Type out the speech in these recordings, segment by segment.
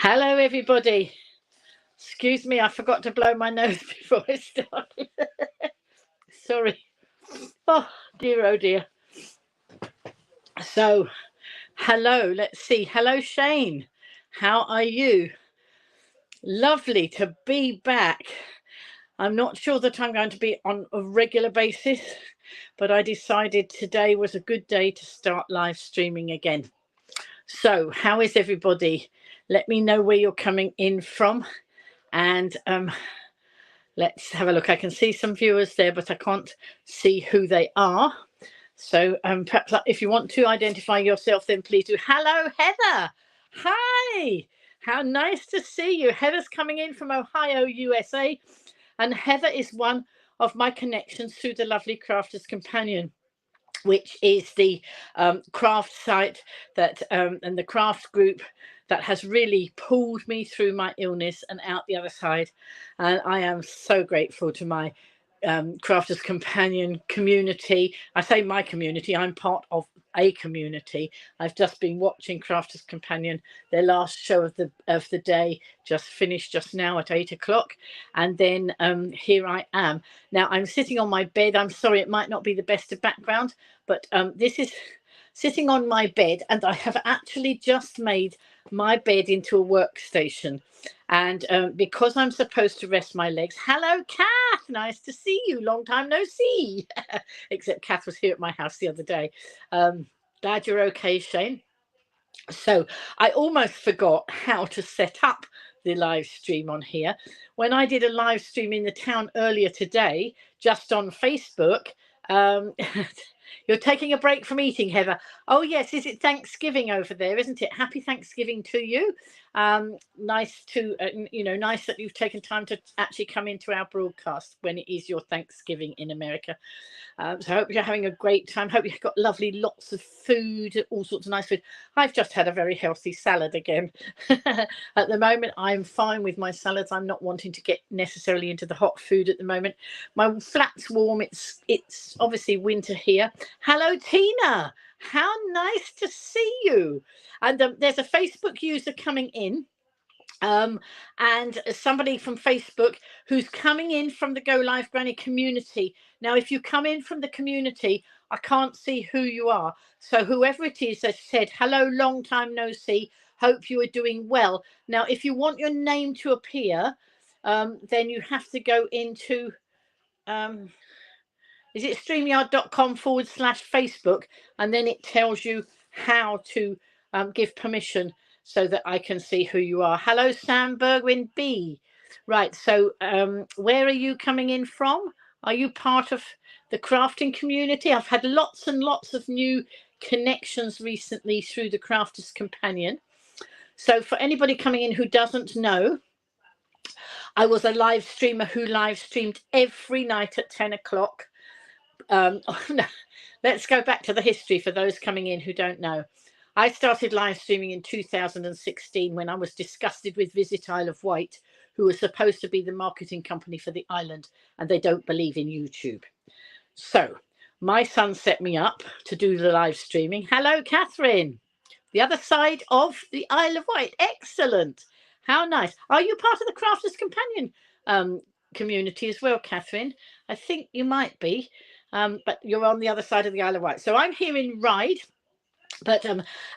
Hello, everybody. Excuse me, I forgot to blow my nose before I started. Sorry. Oh, dear, oh, dear. So, hello, let's see. Hello, Shane. How are you? Lovely to be back. I'm not sure that I'm going to be on a regular basis, but I decided today was a good day to start live streaming again. So, how is everybody? Let me know where you're coming in from. And let's have a look. I can see some viewers there, but I can't see who they are. So perhaps if you want to identify yourself, then please do. Hello, Heather. Hi. How nice to see you. Heather's coming in from Ohio, USA. And Heather is one of my connections through the lovely Crafters Companion, which is the craft site that and the craft group that has really pulled me through my illness and out the other side. And I am so grateful to my Crafters Companion community. I say my community, I'm part of a community. I've just been watching Crafters Companion, their last show of the day, just finished just now at 8 o'clock. And then here I am. Now I'm sitting on my bed. I'm sorry, it might not be the best of background, but this is sitting on my bed, and I have actually just made my bed into a workstation. And because I'm supposed to rest my legs, hello, Kath, nice to see you. Long time no see. Except Kath was here at my house the other day. Glad you're okay, Shane. So I almost forgot how to set up the live stream on here. When I did a live stream in the town earlier today, just on Facebook, you're taking a break from eating, Heather. Oh, yes. Is it Thanksgiving over there, isn't it? Happy Thanksgiving to you. Nice to, nice that you've taken time to actually come into our broadcast when it is your Thanksgiving in America. So I hope you're having a great time. Hope you've got lovely lots of food, all sorts of nice food. I've just had a very healthy salad again. At the moment, I'm fine with my salads. I'm not wanting to get necessarily into the hot food at the moment. My flat's warm. It's obviously winter here. Hello, Tina. How nice to see you. And there's a Facebook user coming in. And somebody from Facebook who's coming in from the Go Live Granny community. Now, if you come in from the community, I can't see who you are. So whoever it is has said, hello, long time no see. Hope you are doing well. Now, if you want your name to appear, then you have to go into, is it streamyard.com/Facebook? And then it tells you how to give permission so that I can see who you are. Hello, Sam Bergwin B. Right, so where are you coming in from? Are you part of the crafting community? I've had lots and lots of new connections recently through the Crafters Companion. So for anybody coming in who doesn't know, I was a live streamer who live streamed every night at 10 o'clock. Let's go back to the history for those coming in who don't know. I started live streaming in 2016 when I was disgusted with Visit Isle of Wight, who was supposed to be the marketing company for the island, and they don't believe in YouTube. So my son set me up to do the live streaming. Hello, Catherine. The other side of the Isle of Wight. Excellent. How nice. Are you part of the Crafters Companion community as well, Catherine? I think you might be. But you're on the other side of the Isle of Wight. So I'm here in Ryde. But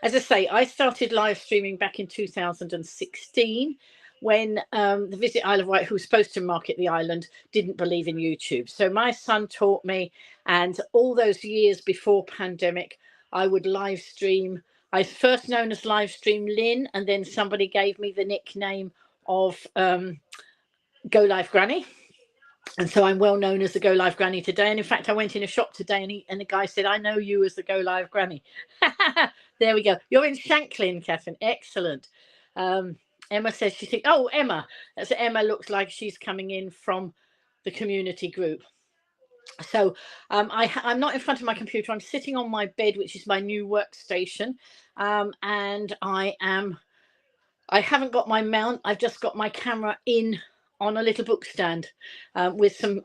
as I say, I started live streaming back in 2016 when the Visit Isle of Wight, who was supposed to market the island, didn't believe in YouTube. So my son taught me, and all those years before pandemic, I would live stream. I was first known as Live Stream Lynn, and then somebody gave me the nickname of Go Live Granny. And so I'm well known as the Go Live Granny today. And in fact, I went in a shop today and the guy said, I know you as the Go Live Granny. There we go. You're in Shanklin, Catherine. Excellent. Emma says she thinks, oh, Emma. That's Emma looks like she's coming in from the community group. So I'm not in front of my computer. I'm sitting on my bed, which is my new workstation. And I haven't got my mount. I've just got my camera in on a little book stand with some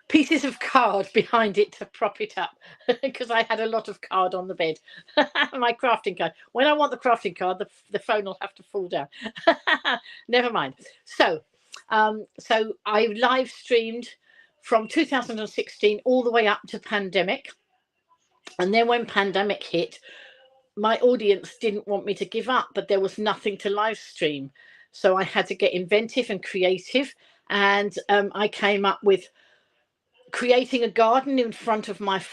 pieces of card behind it to prop it up because I had a lot of card on the bed. My crafting card. When I want the crafting card, the phone will have to fall down. Never mind. So I live streamed from 2016 all the way up to pandemic. And then when pandemic hit, my audience didn't want me to give up, but there was nothing to live stream. So I had to get inventive and creative. And I came up with creating a garden in front of my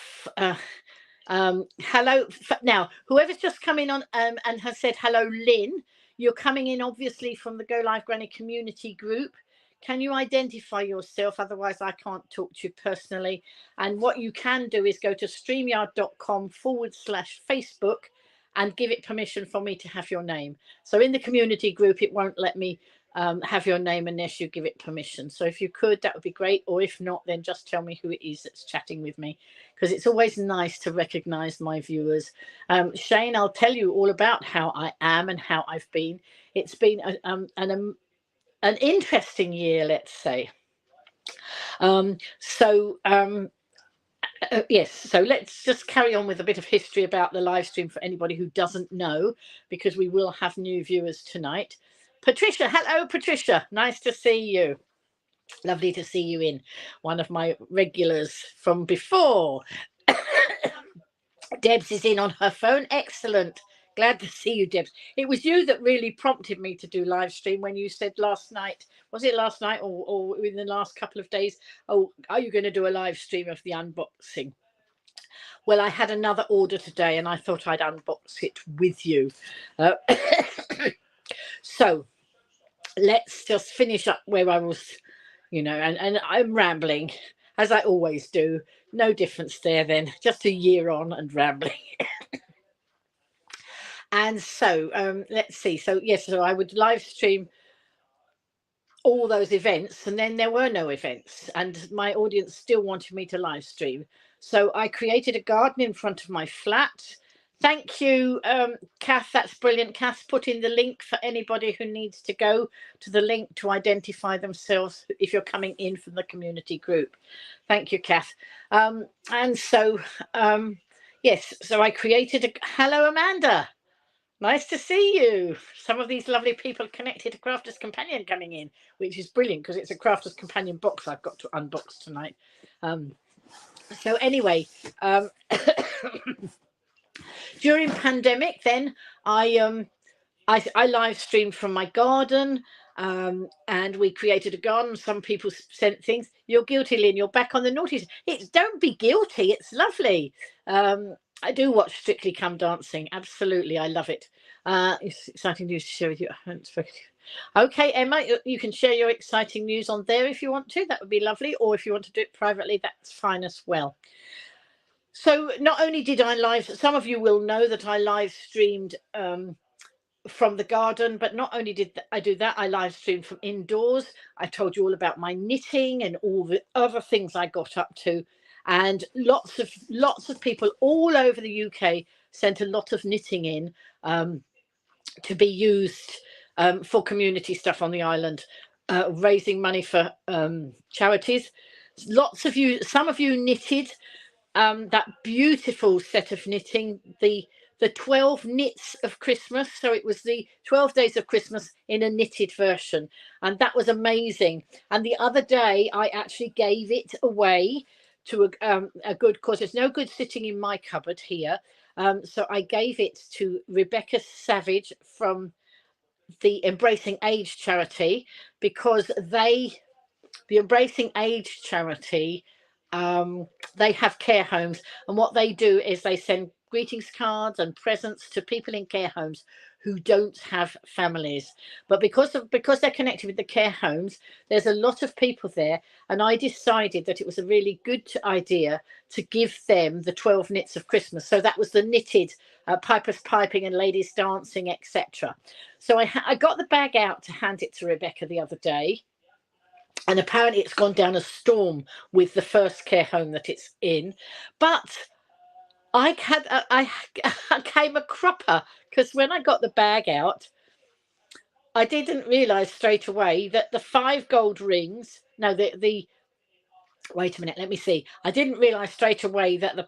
hello now whoever's just come in on and has said hello, Lynn, you're coming in obviously from the Go Live Granny community group. Can you identify yourself? Otherwise I can't talk to you personally. And what you can do is go to streamyard.com/Facebook and give it permission for me to have your name. So in the community group it won't let me have your name unless you give it permission. So if you could, that would be great. Or if not, then just tell me who it is that's chatting with me, because it's always nice to recognize my viewers. Shane, I'll tell you all about how I am and how I've been. It's been an interesting year, let's say. Yes, so let's just carry on with a bit of history about the live stream for anybody who doesn't know, because we will have new viewers tonight. Patricia, hello Patricia, nice to see you. Lovely to see you in, one of my regulars from before. Debs is in on her phone, excellent. Glad to see you, Debs. It was you that really prompted me to do live stream when you said last night, was it last night or in the last couple of days, oh, are you going to do a live stream of the unboxing? Well, I had another order today and I thought I'd unbox it with you. So let's just finish up where I was, and I'm rambling, as I always do. No difference there then, just a year on and rambling. And so let's see. So yes, so I would live stream all those events, and then there were no events, and my audience still wanted me to live stream. So I created a garden in front of my flat. Thank you, Kath, that's brilliant. Kath put in the link for anybody who needs to go to the link to identify themselves if you're coming in from the community group. Thank you, Kath. And so yes, so I created a hello, Amanda. Nice to see you. Some of these lovely people connected to Crafter's Companion coming in, which is brilliant because it's a Crafter's Companion box I've got to unbox tonight. So anyway, during pandemic, then I live streamed from my garden, and we created a garden. Some people sent things. You're guilty, Lynn. You're back on the naughty. Don't be guilty. It's lovely. I do watch Strictly Come Dancing. Absolutely, I love it. It's exciting news to share with you. I haven't spoken. Okay, Emma, you can share your exciting news on there if you want to. That would be lovely. Or if you want to do it privately, that's fine as well. So not only did I live, some of you will know that I live streamed from the garden, but not only did I do that, I live streamed from indoors. I told you all about my knitting and all the other things I got up to, and lots of people all over the UK sent a lot of knitting in to be used for community stuff on the island, raising money for charities. Lots of you, some of you knitted that beautiful set of knitting, the 12 knits of Christmas. So it was the 12 days of Christmas in a knitted version, and that was amazing. And the other day I actually gave it away to a good cause. There's no good sitting in my cupboard here, so I gave it to Rebecca Savage from the Embracing Age charity, because the Embracing Age charity, they have care homes, and what they do is they send greetings cards and presents to people in care homes who don't have families. But because they're connected with the care homes, there's a lot of people there, and I decided that it was a really good idea to give them the 12 knits of Christmas. So that was the knitted pipers piping and ladies dancing, etc. So I got the bag out to hand it to Rebecca the other day, and apparently it's gone down a storm with the first care home that it's in. But I came a cropper, because when I got the bag out, I didn't realise straight away that the 5 gold rings, no, the wait a minute, let me see. I didn't realise straight away that the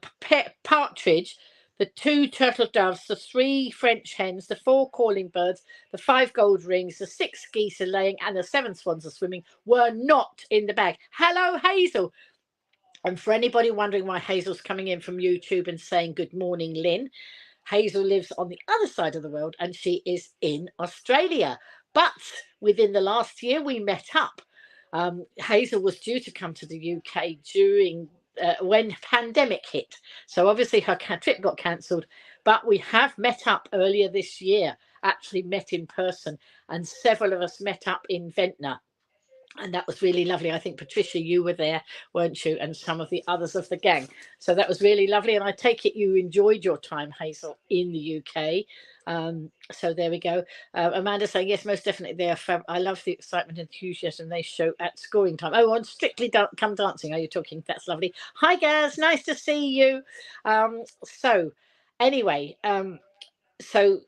partridge, the 2 turtle doves, the 3 French hens, the 4 calling birds, the 5 gold rings, the 6 geese are laying, and the 7 swans are swimming were not in the bag. Hello, Hazel. And for anybody wondering why Hazel's coming in from YouTube and saying good morning, Lynn, Hazel lives on the other side of the world and she is in Australia. But within the last year, we met up. Hazel was due to come to the UK during when pandemic hit. So obviously her trip got cancelled, but we have met up earlier this year, actually met in person, and several of us met up in Ventnor. And that was really lovely. I think, Patricia, you were there, weren't you? And some of the others of the gang. So that was really lovely. And I take it you enjoyed your time, Hazel, in the UK. So there we go. Amanda saying, yes, most definitely they are. I love the excitement and enthusiasm they show at scoring time. Oh, on Strictly Come Dancing, are you talking? That's lovely. Hi, Gaz. Nice to see you. So anyway, so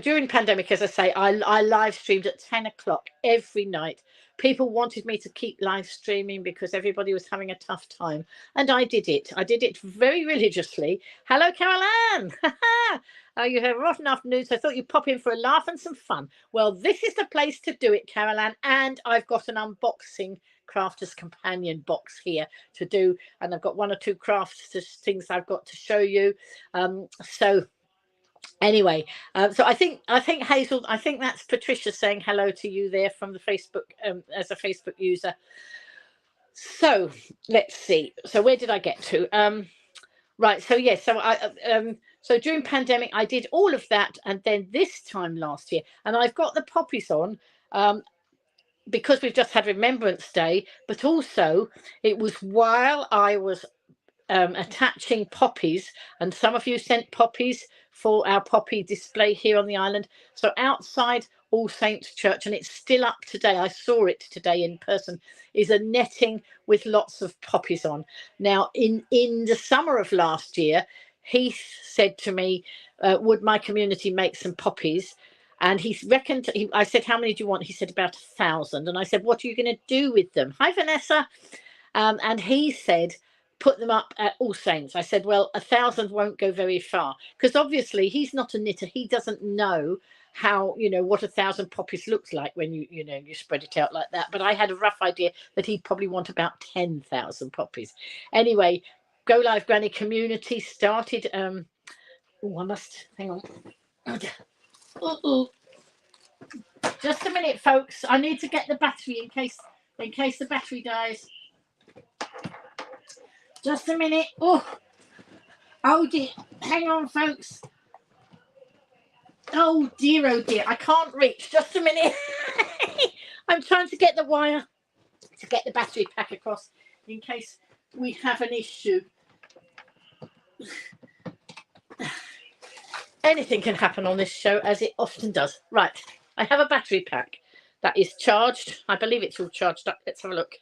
during pandemic, as I say, I live streamed at 10 o'clock every night. People wanted me to keep live streaming because everybody was having a tough time. And I did it. I did it very religiously. Hello, Carol Ann. You have a rotten afternoon, so I thought you'd pop in for a laugh and some fun. Well, this is the place to do it, Carol Ann. And I've got an unboxing Crafter's Companion box here to do. And I've got 1 or 2 crafts things I've got to show you. So anyway, so I think Hazel, I think that's Patricia saying hello to you there from the Facebook as a Facebook user. So let's see. So where did I get to? Right. So yes. So so during pandemic, I did all of that, and then this time last year, and I've got the poppies on. Because we've just had Remembrance Day, but also it was while I was attaching poppies, and some of you sent poppies for our poppy display here on the island. So outside All Saints Church, and it's still up today, I saw it today in person, is a netting with lots of poppies on. Now in the summer of last year, Heath said to me, would my community make some poppies? And he reckoned, I said, how many do you want? He said about 1,000. And I said, what are you going to do with them? Hi, Vanessa. And he said, put them up at All Saints. I said, well, 1,000 won't go very far, because obviously he's not a knitter. He doesn't know how, what 1,000 poppies looks like when you spread it out like that. But I had a rough idea that he'd probably want about 10,000 poppies. Anyway, Go Live Granny community started. I must hang on. Just a minute, folks. I need to get the battery in case the battery dies. Just a minute. Oh dear. Hang on, folks. Oh dear, I can't reach. Just a minute. I'm trying to get the wire to get the battery pack across in case we have an issue. Anything can happen on this show, as it often does. Right, I have a battery pack that is charged. I believe it's all charged up. Let's have a look.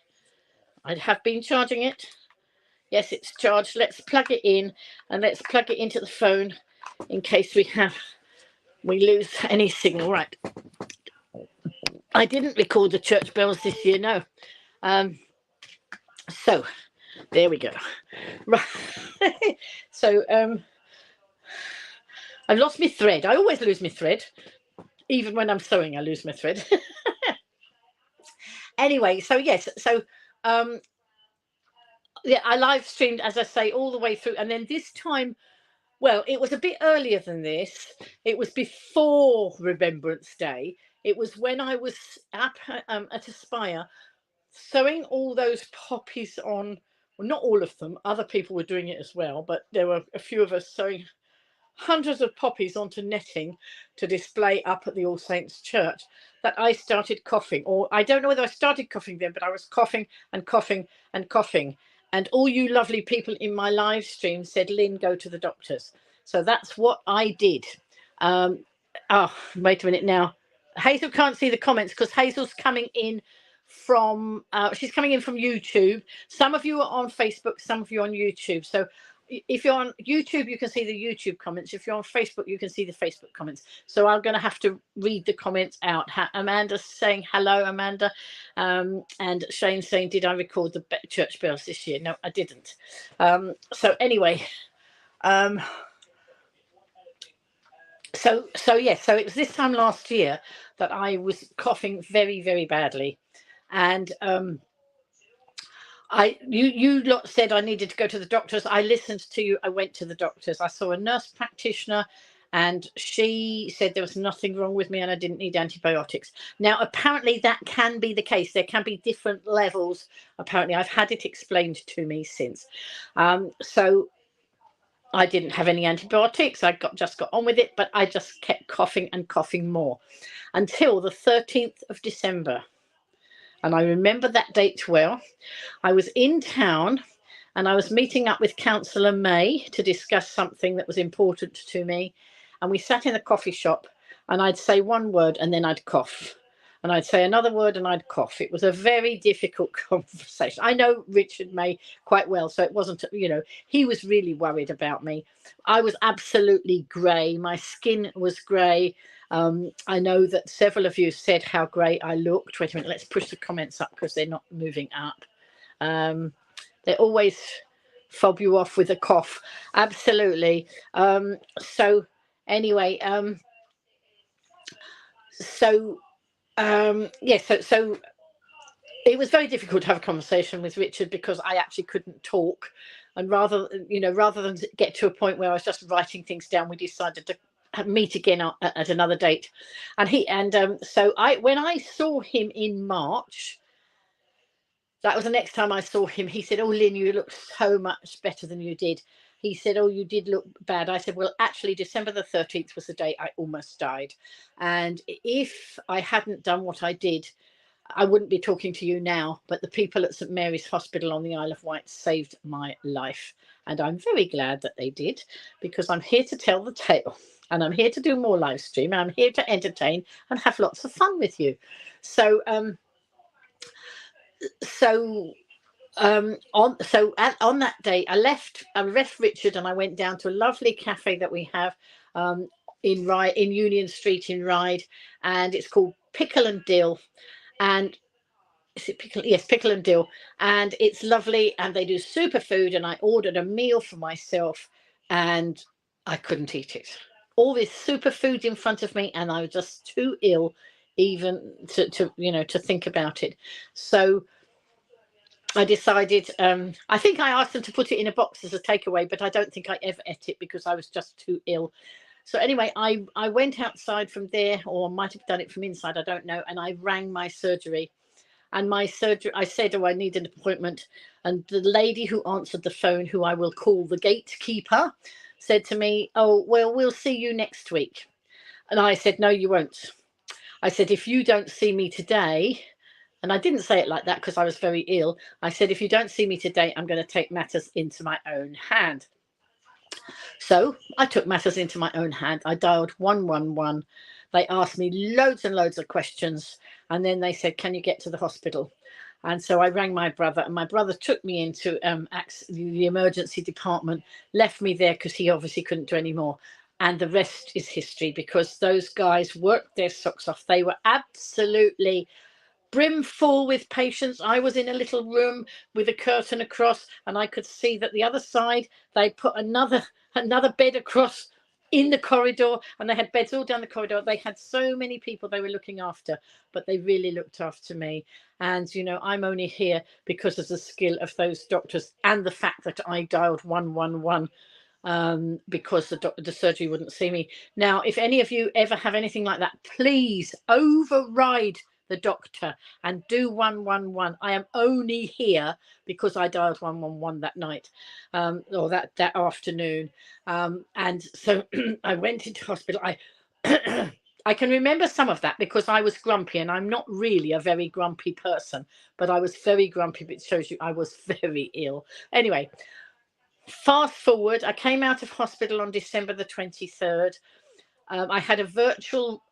I have been charging it. Yes, it's charged. Let's plug it in, and let's plug it into the phone in case we lose any signal. Right. I didn't record the church bells this year, no. So there we go. Right. So I've lost my thread. I always lose my thread. Even when I'm sewing, I lose my thread. Anyway, so yes, so yeah, I live streamed, as I say, all the way through. And then this time, well, it was a bit earlier than this. It was before Remembrance Day. It was when I was up at Aspire sewing all those poppies on. Well, not all of them. Other people were doing it as well. But there were a few of us sewing hundreds of poppies onto netting to display up at the All Saints Church, that I started coughing. Or I don't know whether I started coughing then, but I was coughing and coughing and coughing. And all you lovely people in my live stream said, Lynn, go to the doctors. So that's what I did. Wait a minute now. Hazel can't see the comments because Hazel's coming in from, she's coming in from YouTube. Some of you are on Facebook, some of you on YouTube. So if you're on YouTube, you can see the YouTube comments. If you're on Facebook, you can see the Facebook comments. So I'm going to have to read the comments out. Amanda's saying hello, Amanda, and Shane saying, did I record the church bells this year? No, I didn't. So anyway, so it was this time last year that I was coughing very, very badly, and you lot said I needed to go to the doctors. I listened to you. I went to the doctors. I saw a nurse practitioner, and she said there was nothing wrong with me and I didn't need antibiotics. Now, apparently that can be the case. There can be different levels. Apparently, I've had it explained to me since. So I didn't have any antibiotics. I just got on with it, but I just kept coughing and coughing more until the 13th of December. And I remember that date well. I was in town and I was meeting up with Councillor May to discuss something that was important to me. And we sat in a coffee shop and I'd say one word and then I'd cough. And I'd say another word and I'd cough. It was a very difficult conversation. I know Richard May quite well, so it wasn't, he was really worried about me. I was absolutely grey. My skin was grey. I know that several of you said how great I looked. Wait a minute, let's push the comments up because they're not moving up. They always fob you off with a cough. Absolutely. So anyway, so it was very difficult to have a conversation with Richard because I actually couldn't talk. And rather than get to a point where I was just writing things down, we decided to meet again at another date. And when I saw him in March, that was the next time I saw him. He said, "Oh, Lynn, you look so much better than you did." He said, "Oh, you did look bad." I said, "Well, actually, December the 13th was the day I almost died. And if I hadn't done what I did, I wouldn't be talking to you now, but the people at St Mary's Hospital on the Isle of Wight saved my life. And I'm very glad that they did, because I'm here to tell the tale and I'm here to do more live stream. I'm here to entertain and have lots of fun with you." So, on that day, I left Richard and I went down to a lovely cafe that we have in Union Street in Ryde, and it's called Pickle and Dill. And is it pickle? Yes, Pickle and Dill. And it's lovely. And they do super food. And I ordered a meal for myself and I couldn't eat it. All this super food in front of me, and I was just too ill even to think about it. So I decided, I think I asked them to put it in a box as a takeaway, but I don't think I ever ate it because I was just too ill. So anyway, I went outside from there, or might have done it from inside, I don't know. And I rang my surgery. And I said, "Oh, I need an appointment." And the lady who answered the phone, who I will call the gatekeeper, said to me, "Oh, well, we'll see you next week." And I said, "No, you won't." I said, "If you don't see me today," and I didn't say it like that because I was very ill. I said, "If you don't see me today, I'm going to take matters into my own hand." So I took matters into my own hand. I dialed 111. They asked me loads and loads of questions. And then they said, "Can you get to the hospital?" And so I rang my brother, and my brother took me into the emergency department, left me there because he obviously couldn't do any more. And the rest is history, because those guys worked their socks off. They were absolutely brimful with patients. I was in a little room with a curtain across, and I could see that the other side, they put another bed across in the corridor, and they had beds all down the corridor. They had so many people they were looking after, but they really looked after me. And I'm only here because of the skill of those doctors and the fact that I dialed 111 because the surgery wouldn't see me. Now, if any of you ever have anything like that, please override the doctor and do 111. I am only here because I dialed 111 that night, or that afternoon. And so I went into hospital. I can remember some of that because I was grumpy, and I'm not really a very grumpy person, but I was very grumpy. But it shows you I was very ill. Anyway, fast forward, I came out of hospital on December the 23rd. I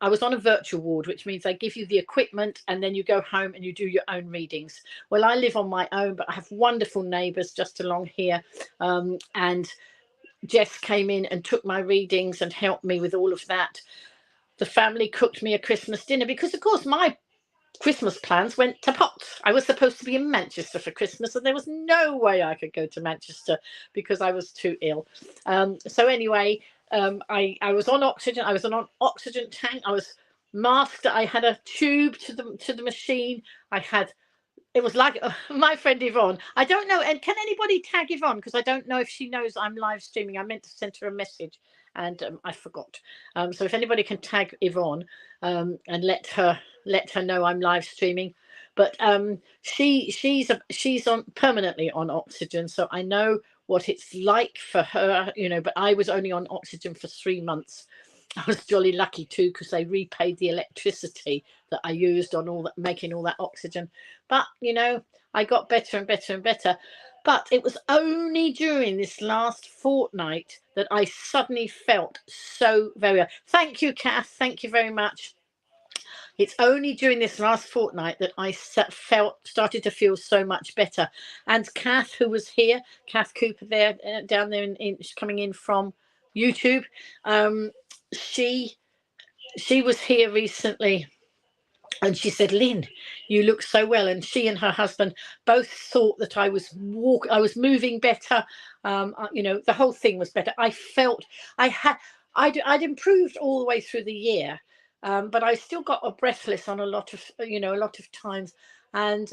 was on a virtual ward, which means they give you the equipment and then you go home and you do your own readings. Well, I live on my own, but I have wonderful neighbours just along here. And Jess came in and took my readings and helped me with all of that. The family cooked me a Christmas dinner because, of course, my Christmas plans went to pot. I was supposed to be in Manchester for Christmas, and there was no way I could go to Manchester because I was too ill. So anyway, I was on oxygen. I was on an oxygen tank. I was masked. I had a tube to the machine. I had. It was like my friend Yvonne. I don't know. And can anybody tag Yvonne? Because I don't know if she knows I'm live streaming. I meant to send her a message and I forgot. So if anybody can tag Yvonne and let her know I'm live streaming. But she's on permanently on oxygen. So I know what it's like for her, you know, but I was only on oxygen for 3 months. I was jolly lucky too because they repaid the electricity that I used on all that, making all that oxygen. But you know, I got better and better and better. But it was only during this last fortnight that I suddenly felt so very well. Thank you, Kath. Thank you very much. It's only during this last fortnight that I started to feel so much better. And Kath, who was here, Kath Cooper, there down there, coming in from YouTube, she was here recently. And she said, Lynn, you look so well. And she and her husband both thought that I was moving better. You know, the whole thing was better. I felt I'd improved all the way through the year, but I still got a breathless on a lot of times, and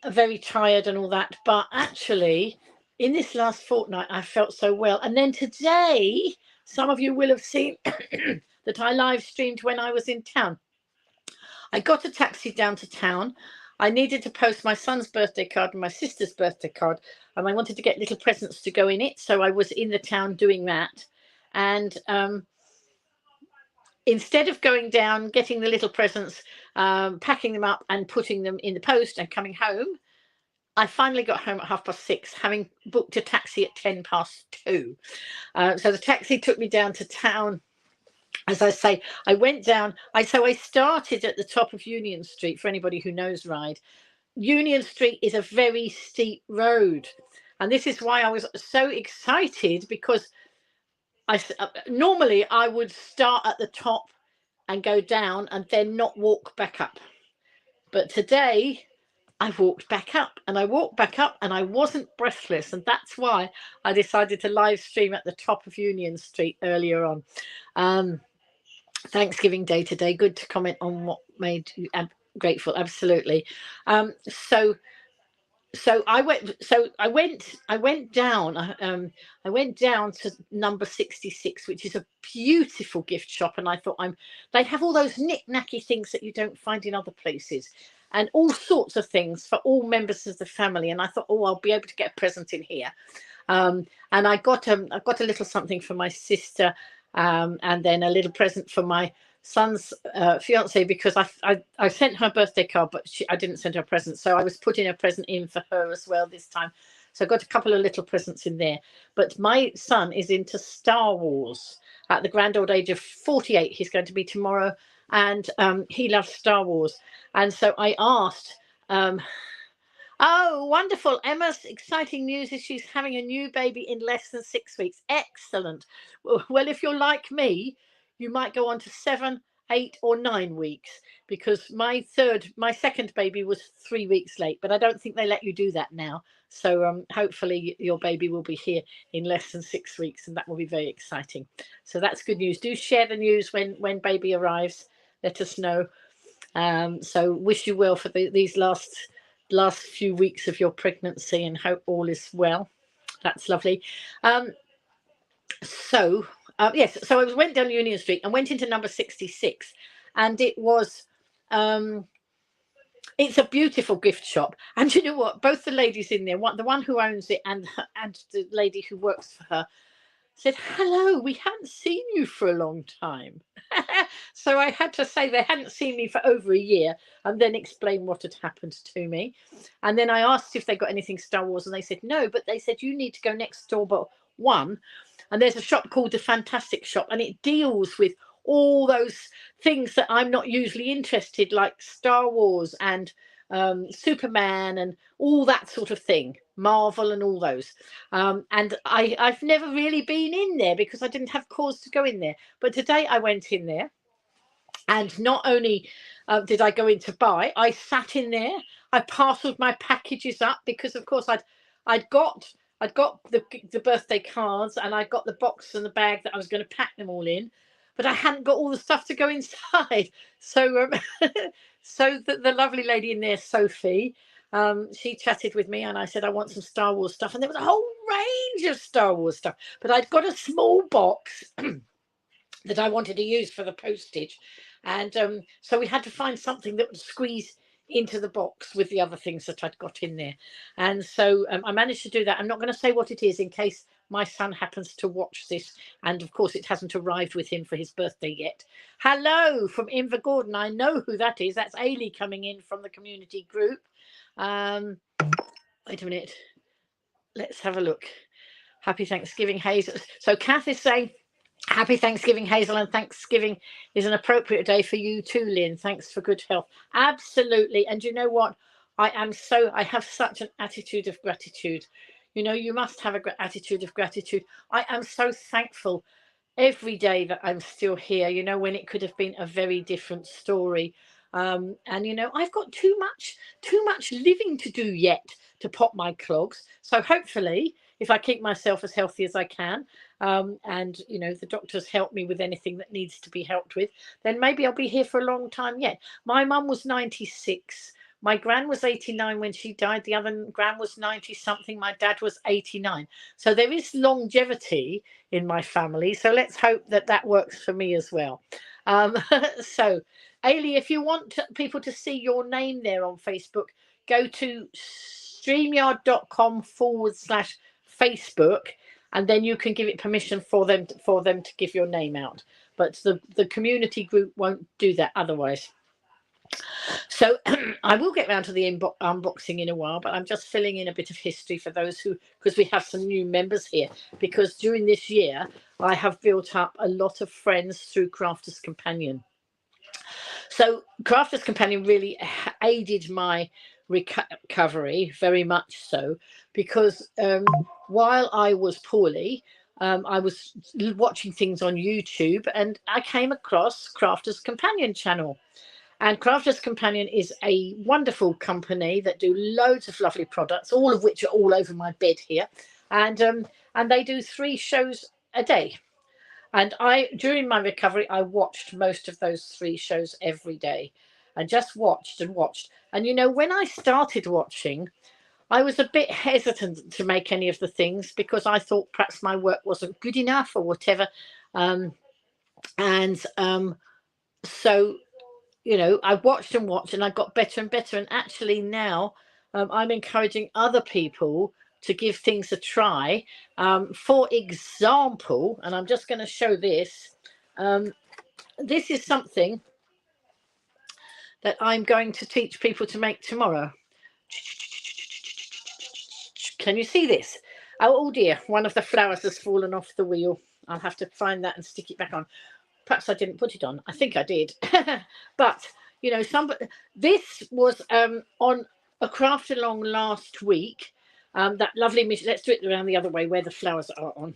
very tired and all that. But actually, in this last fortnight, I felt so well. And then today, some of you will have seen that I live streamed when I was in town. I got a taxi down to town. I needed to post my son's birthday card and my sister's birthday card, and I wanted to get little presents to go in it. So I was in the town doing that. And instead of going down, getting the little presents, packing them up and putting them in the post and coming home, I finally got home at 6:30, having booked a taxi at 2:10. So the taxi took me down to town. As I say, I went down. I started at the top of Union Street. For anybody who knows Ryde, Union Street is a very steep road, and this is why I was so excited, because normally I would start at the top and go down and then not walk back up. But today I walked back up and I walked back up and I wasn't breathless. And that's why I decided to live stream at the top of Union Street earlier on. Thanksgiving Day today. Good to comment on what made you grateful. Absolutely. So I went down. I went down to number 66, which is a beautiful gift shop, and I thought they have all those knick-knacky things that you don't find in other places, and all sorts of things for all members of the family. And I thought, oh, I'll be able to get a present in here. And I got a little something for my sister, and then a little present for my son's fiance, because I sent her a birthday card, but I didn't send her a present. So I was putting a present in for her as well this time. So I got a couple of little presents in there. But my son is into Star Wars at the grand old age of 48. He's going to be tomorrow. And he loves Star Wars. And so I asked, oh, wonderful. Emma's exciting news is she's having a new baby in less than 6 weeks. Excellent. Well, if you're like me, you might go on to 7, 8 or 9 weeks, because my second baby was 3 weeks late, but I don't think they let you do that now. So hopefully your baby will be here in less than 6 weeks, and that will be very exciting. So that's good news. Do share the news when baby arrives. Let us know. So wish you well for these last few weeks of your pregnancy, and hope all is well. That's lovely. Yes, so I went down Union Street and went into number 66, and it was it's a beautiful gift shop. And you know what, both the ladies in there, the one who owns it and the lady who works for her, said, hello, we hadn't seen you for a long time. So I had to say they hadn't seen me for over a year, and then explain what had happened to me. And then I asked if they got anything Star Wars, and they said no, but they said you need to go next door but one, and there's a shop called the Fantastic Shop, and it deals with all those things that I'm not usually interested, like Star Wars and Superman and all that sort of thing. Marvel and all those. And I've never really been in there because I didn't have cause to go in there. But today I went in there, and not only did I go in to buy, I sat in there. I parceled my packages up because, of course, I'd got the birthday cards, and I got the box and the bag that I was going to pack them all in, but I hadn't got all the stuff to go inside. So, so the lovely lady in there, Sophie, she chatted with me, and I said I want some Star Wars stuff, and there was a whole range of Star Wars stuff. But I'd got a small box that I wanted to use for the postage, and so we had to find something that would squeeze into the box with the other things that I'd got in there. And so I managed to do that. I'm not going to say what it is in case my son happens to watch this, and of course it hasn't arrived with him for his birthday yet. Hello from Inver Gordon. I know who that is. That's Ailey coming in from the community group. Wait a minute, let's have a look. Happy Thanksgiving, Hazel. So Kath is saying happy Thanksgiving, Hazel, and Thanksgiving is an appropriate day for you too, Lynn. Thanks for good health. Absolutely. And you know what? I have such an attitude of gratitude. You know, you must have an attitude of gratitude. I am so thankful every day that I'm still here, you know, when it could have been a very different story. And, you know, I've got too much living to do yet to pop my clogs. So hopefully, if I keep myself as healthy as I can, and, you know, the doctors help me with anything that needs to be helped with, then maybe I'll be here for a long time yet. My mum was 96. My gran was 89 when she died. The other gran was 90 something. My dad was 89. So there is longevity in my family. So let's hope that that works for me as well. So, Ailey, if you want people to see your name there on Facebook, go to streamyard.com/Facebook, and then you can give it permission for them to give your name out. But the community group won't do that otherwise. So I will get round to the unboxing in a while, but I'm just filling in a bit of history for those because we have some new members here, because during this year I have built up a lot of friends through Crafters Companion. So Crafters Companion really aided my recovery very much so, because while I was poorly, I was watching things on YouTube, and I came across Crafters Companion channel. And Crafters Companion is a wonderful company that do loads of lovely products, all of which are all over my bed here. And they do 3 shows a day. And during my recovery, I watched most of those 3 shows every day, and just watched and watched. And, you know, when I started watching, I was a bit hesitant to make any of the things because I thought perhaps my work wasn't good enough or whatever. So, you know, I watched and watched, and I got better and better. And actually now I'm encouraging other people to give things a try. For example, and I'm just going to show this. This is something that I'm going to teach people to make tomorrow. Can you see this? Oh dear, one of the flowers has fallen off the wheel. I'll have to find that and stick it back on. Perhaps I didn't put it on. I think I did. But, you know, this was on a craft along last week. That lovely, let's do it around the other way where the flowers are on.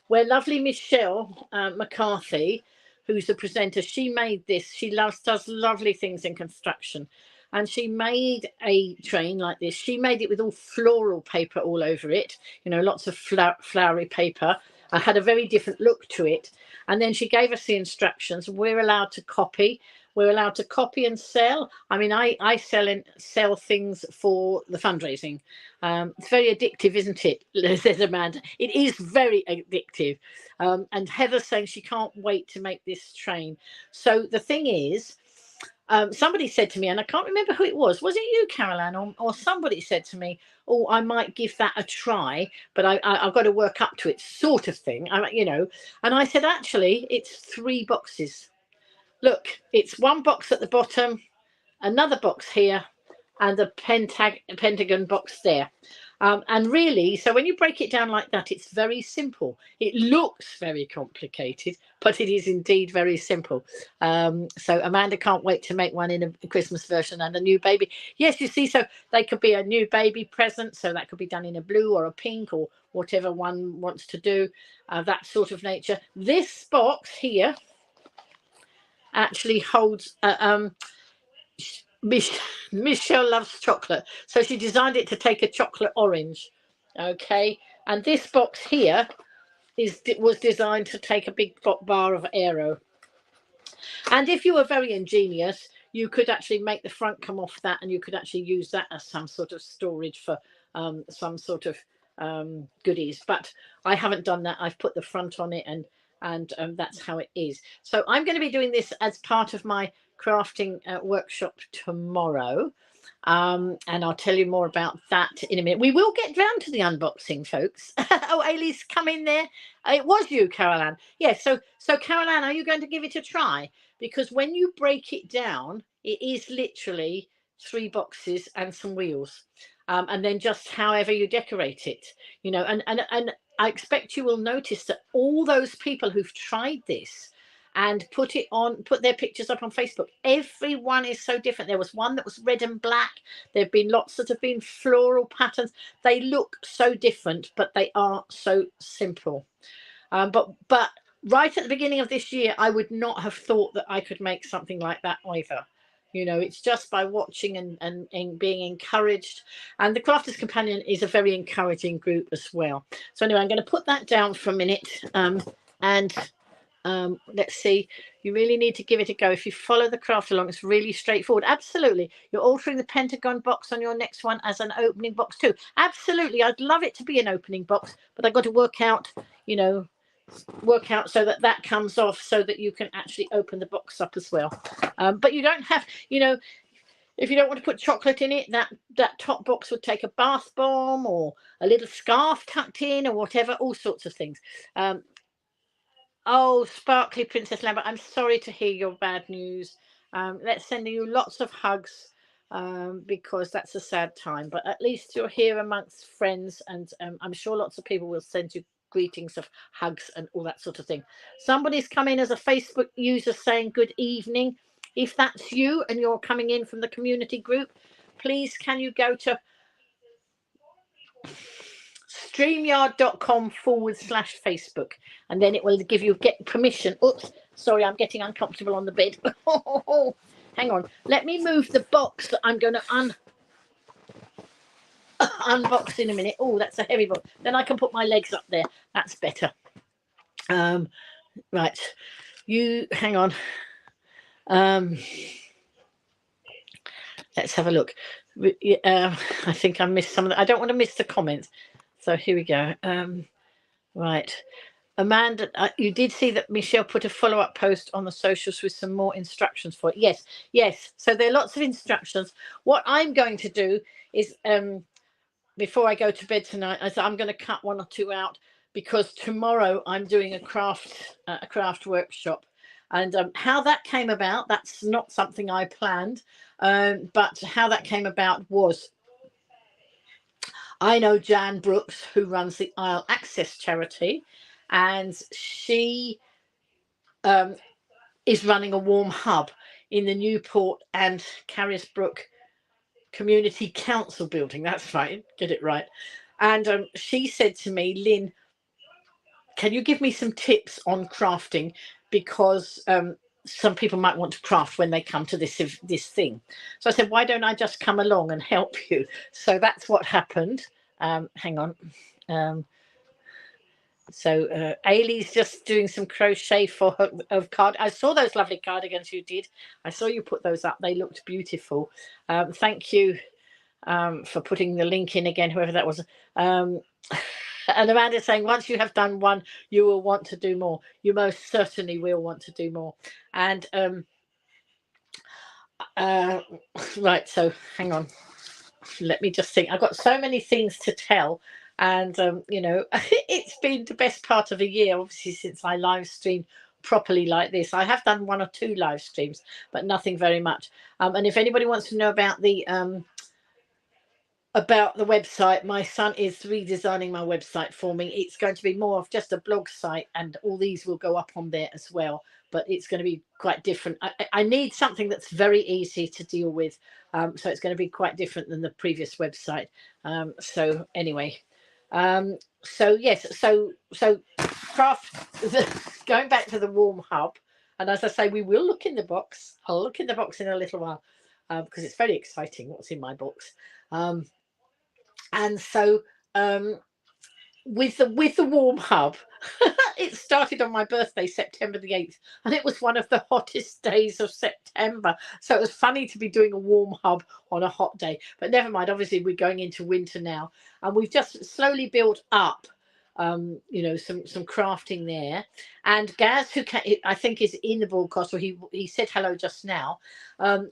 Where lovely Michelle McCarthy, who's the presenter, she made this. She does lovely things in construction. And she made a train like this. She made it with all floral paper all over it, you know, lots of flowery paper. I had a very different look to it. And then she gave us the instructions. We're allowed to copy. We're allowed to copy and sell. I mean, I sell things for the fundraising. It's very addictive, isn't it? Says Amanda. It is very addictive. And Heather's saying she can't wait to make this train. So the thing is, somebody said to me, and I can't remember who it was it you, Caroline, or somebody said to me, oh, I might give that a try, but I've got to work up to it, sort of thing. You know, and I said, actually, it's 3 boxes. Look, it's 1 box at the bottom, another box here, and a pentagon box there. And really, so when you break it down like that, it's very simple. It looks very complicated, but it is indeed very simple. So Amanda can't wait to make one in a Christmas version and a new baby. Yes, you see, so they could be a new baby present. So that could be done in a blue or a pink or whatever one wants to do, that sort of nature. This box here actually holds Michelle loves chocolate, so she designed it to take a chocolate orange. Okay, and this box here was designed to take a big bar of Aero. And if you were very ingenious, you could actually make the front come off that, and you could actually use that as some sort of storage for some sort of goodies. But I haven't done that. I've put the front on it, and that's how it is. So I'm going to be doing this as part of my crafting workshop tomorrow. And I'll tell you more about that in a minute. We will get round to the unboxing, folks. Oh, Ailey's come in there. It was you, Carol Ann. Yes, so Carol Ann, are you going to give it a try? Because when you break it down, it is literally 3 boxes and some wheels. And then just however you decorate it, you know, and I expect you will notice that all those people who've tried this and put their pictures up on Facebook, everyone is so different. There was one that was red and black. There have been lots that have been floral patterns. They look so different, but they are so simple. But right at the beginning of this year, I would not have thought that I could make something like that either. You know, it's just by watching and being encouraged. And the Crafters Companion is a very encouraging group as well. So anyway, I'm going to put that down for a minute. Let's see. You really need to give it a go. If you follow the craft along, it's really straightforward. Absolutely. You're altering the Pentagon box on your next one as an opening box too. Absolutely. I'd love it to be an opening box, but I've got to work out so that comes off so that you can actually open the box up as well. But you don't have, if you don't want to put chocolate in it, that top box would take a bath bomb or a little scarf tucked in or whatever, all sorts of things. Oh, Sparkly Princess Lambert, I'm sorry to hear your bad news. Let's send you lots of hugs, because that's a sad time. But at least you're here amongst friends, and I'm sure lots of people will send you greetings of hugs and all that sort of thing. Somebody's come in as a Facebook user saying good evening. If that's you and you're coming in from the community group, please can you go to streamyard.com/Facebook, and then it will give you get permission. Oops, sorry, I'm getting uncomfortable on the bed. Hang on, let me move the box that I'm going to unbox in a minute. Oh, that's a heavy box. Then I can put my legs up there. That's better. Right, you hang on. Let's have a look. I think I missed some of the, I don't want to miss the comments. So here we go. Right. Amanda, you did see that Michelle put a follow-up post on the socials with some more instructions for it. Yes. So there are lots of instructions. What I'm going to do is, before I go to bed tonight, I'm going to cut 1 or 2 out, because tomorrow I'm doing a craft workshop. And how that came about, that's not something I planned. But how that came about was, I know Jan Brooks, who runs the Isle Access charity, and she is running a warm hub in the Newport and Carisbrook Community Council building. That's right, get it right. And she said to me, Lynn, can you give me some tips on crafting? Because some people might want to craft when they come to this thing. So I said, why don't I just come along and help you? So that's what happened. Hang on. So Ailey's just doing some crochet for her of card. I saw those lovely cardigans you did. I saw you put those up. They looked beautiful. Thank you for putting the link in again, whoever that was. And Amanda's saying, once you have done one, you will want to do more. You most certainly will want to do more. And right, so hang on. Let me just think. I've got so many things to tell. And, it's been the best part of a year, obviously, since I live streamed properly like this. I have done 1 or 2 live streams, but nothing very much. And if anybody wants to know about the about the website. My son is redesigning my website for me. It's going to be more of just a blog site, and all these will go up on there as well, but it's going to be quite different. I need something that's very easy to deal with, so it's going to be quite different than the previous website. So anyway, so yes, so craft, going back to the warm hub, and as I say, we will look in the box. I'll look in the box in a little while, because it's very exciting what's in my box. And so with the warm hub, it started on my birthday, September the 8th, and it was one of the hottest days of September. So it was funny to be doing a warm hub on a hot day, but never mind. Obviously, we're going into winter now, and we've just slowly built up, you know, some crafting there. And Gaz, who I think is in the broadcast, or he said hello just now.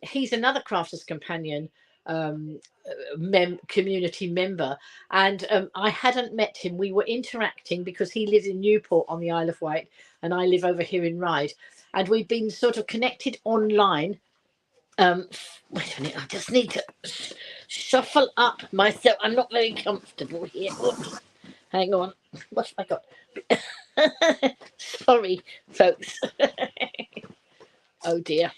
He's another crafters companion community member, and I hadn't met him. We were interacting because he lives in Newport on the Isle of Wight, and I live over here in Ryde, and we've been sort of connected online. Wait a minute, I just need to shuffle up myself. I'm not very comfortable here. Oops. Hang on, what have I got? Sorry, folks. Oh dear.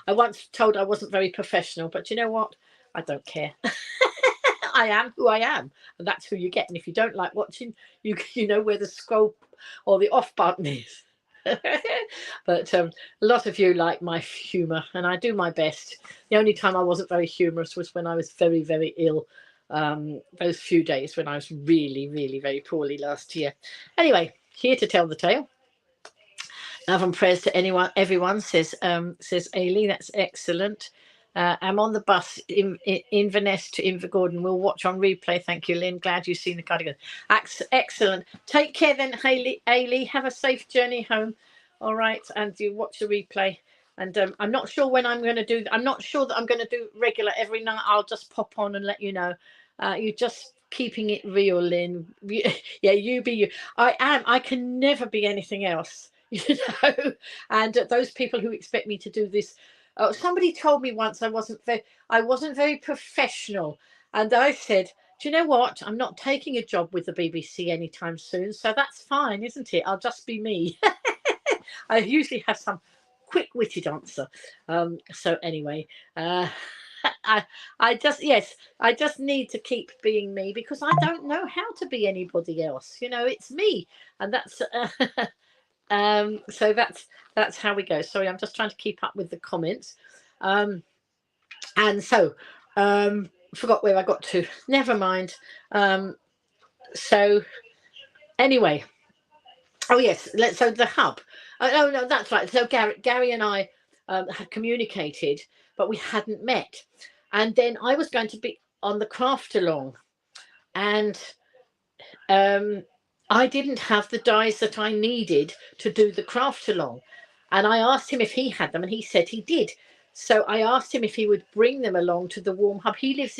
I once told I wasn't very professional, but you know what? I don't care. I am who I am, and that's who you get. And if you don't like watching, you know where the scroll or the off button is. But a lot of you like my humour, and I do my best. The only time I wasn't very humorous was when I was very, very ill. Those few days when I was really, really very poorly last year. Anyway, here to tell the tale. Love and prayers to everyone, says Ailey. That's excellent. I'm on the bus in Inverness to Invergordon. We'll watch on replay. Thank you, Lynn. Glad you've seen the cardigan. Excellent. Take care then, Ailey. Have a safe journey home. All right, and you watch the replay. And I'm not sure when I'm going to do. I'm not sure that I'm going to do regular every night. I'll just pop on and let you know. You just keeping it real, Lynn. Yeah, you be you. I am. I can never be anything else. You know, and those people who expect me to do this. Somebody told me once I wasn't very professional, and I said, do you know what? I'm not taking a job with the BBC anytime soon, so that's fine, isn't it? I'll just be me. I usually have some quick-witted answer. So anyway, I just need to keep being me, because I don't know how to be anybody else. You know, it's me, and that's. So that's how we go. Sorry, I'm just trying to keep up with the comments. And so forgot where I got to. Never mind. So anyway, oh yes, so the hub. Oh no, that's right. So Gary and I had communicated, but we hadn't met. And then I was going to be on the craft along, and I didn't have the dies that I needed to do the craft along. And I asked him if he had them, and he said he did. So I asked him if he would bring them along to the warm hub. He lives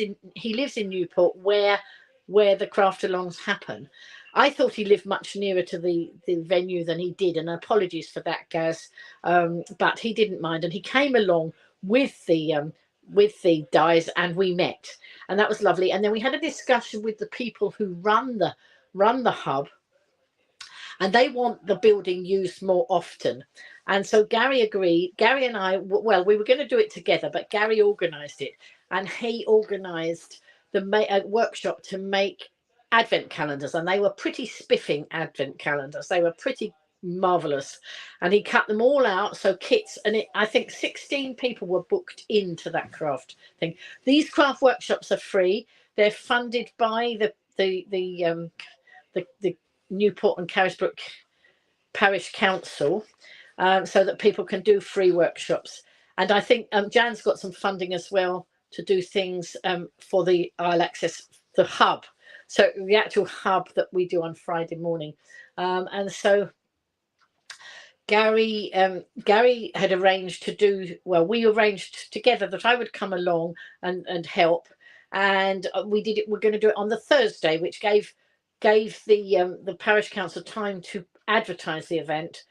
in Newport, where the craft alongs happen. I thought he lived much nearer to the venue than he did, and apologies for that, Gaz. But he didn't mind, and he came along with the dies, and we met, and that was lovely. And then we had a discussion with the people who run the hub, and they want the building used more often. And so Gary agreed. Gary and I, well, we were going to do it together, but Gary organised it, and he organised the workshop to make advent calendars, and they were pretty spiffing advent calendars. They were pretty marvelous, and he cut them all out, so kits, and I think 16 people were booked into that craft thing. These craft workshops are free. They're funded by the Newport and Carisbrooke Parish Council, so that people can do free workshops. And I think Jan's got some funding as well to do things for the Isle Access, the hub, so the actual hub that we do on Friday morning. And so Gary had arranged to do, well, we arranged together that I would come along and help, and we did it. We're going to do it on the Thursday, which gave the parish council time to advertise the event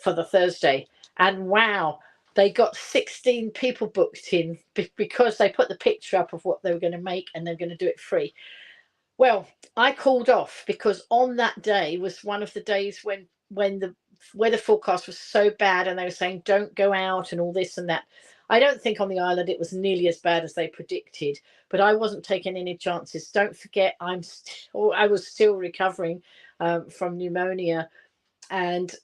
for the Thursday. And wow, they got 16 people booked in because they put the picture up of what they were going to make and they're going to do it free. Well, I called off because on that day was one of the days when the weather forecast was so bad and they were saying don't go out and all this and that. I don't think on the island it was nearly as bad as they predicted, but I wasn't taking any chances. Don't forget, I was still recovering from pneumonia, and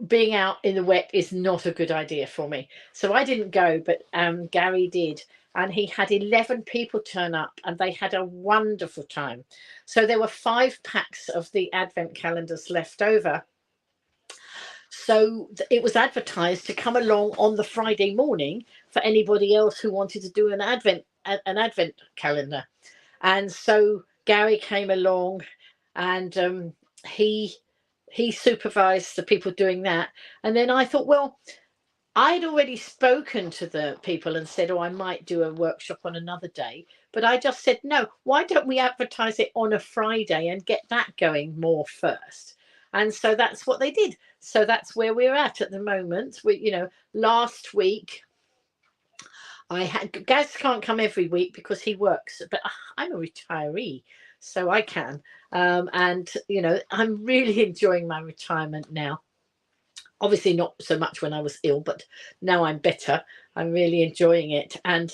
being out in the wet is not a good idea for me. So I didn't go, but Gary did. And he had 11 people turn up and they had a wonderful time. So there were 5 packs of the advent calendars left over. So it was advertised to come along on the Friday morning for anybody else who wanted to do an advent calendar. And so Gary came along and he supervised the people doing that. And then I thought, well, I'd already spoken to the people and said, oh, I might do a workshop on another day. But I just said, no, why don't we advertise it on a Friday and get that going more first? And so that's what they did. So that's where we're at the moment. Last week, Gaz can't come every week because he works, but I'm a retiree, so I can. And I'm really enjoying my retirement now. Obviously not so much when I was ill, but now I'm better. I'm really enjoying it. And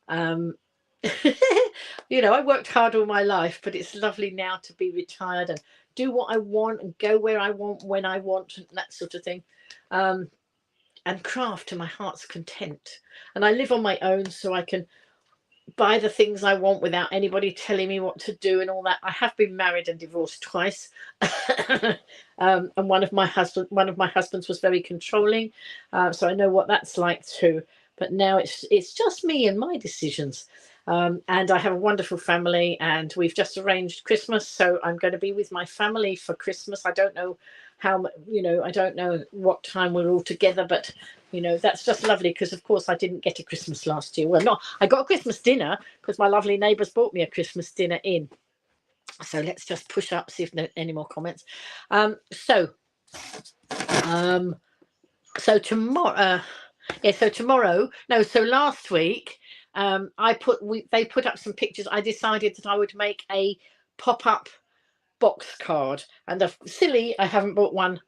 I worked hard all my life, but it's lovely now to be retired and do what I want and go where I want when I want and that sort of thing. And craft to my heart's content. And I live on my own, so I can buy the things I want without anybody telling me what to do and all that. I have been married and divorced twice. And one of my husbands was very controlling. So I know what that's like too. But now it's just me and my decisions. And I have a wonderful family, and we've just arranged Christmas. So I'm going to be with my family for Christmas. I don't know I don't know what time we're all together, but that's just lovely because of course I didn't get a Christmas last year. Well, no, I got a Christmas dinner because my lovely neighbours brought me a Christmas dinner in. So let's just push up, see if there are any more comments. So tomorrow, so last week they put up some pictures. I decided that I would make a pop-up box card, and I haven't brought one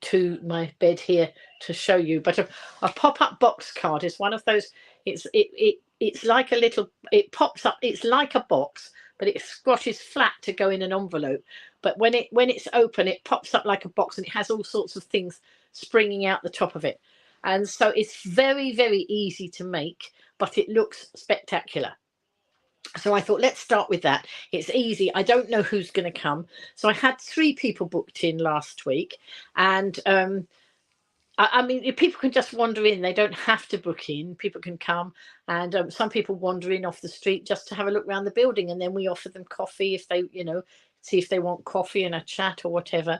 to my bed here to show you, but a pop-up box card is one of those. It's like a little, it pops up, it's like a box, but it squashes flat to go in an envelope. But when it's open, it pops up like a box, and it has all sorts of things springing out the top of it. And so it's very, very easy to make, but it looks spectacular. So I thought, let's start with that. It's easy. I don't know who's going to come. So I had 3 people booked in last week. And I mean, people can just wander in. They don't have to book in. People can come. And some people wander in off the street just to have a look around the building. And then we offer them coffee if they, see if they want coffee and a chat or whatever.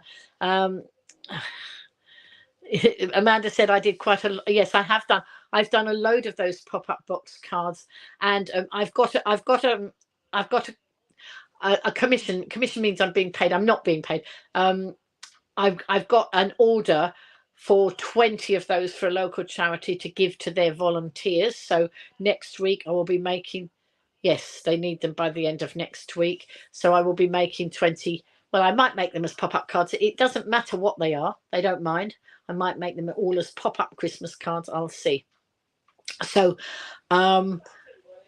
Amanda said I did quite a. Yes, I have done. I've done a load of those pop-up box cards, and I've got a commission. Commission means I'm being paid. I'm not being paid. I've got an order for 20 of those for a local charity to give to their volunteers. So next week I will be making. Yes, they need them by the end of next week. So I will be making 20. Well, I might make them as pop-up cards. It doesn't matter what they are. They don't mind. I might make them all as pop-up Christmas cards. I'll see. So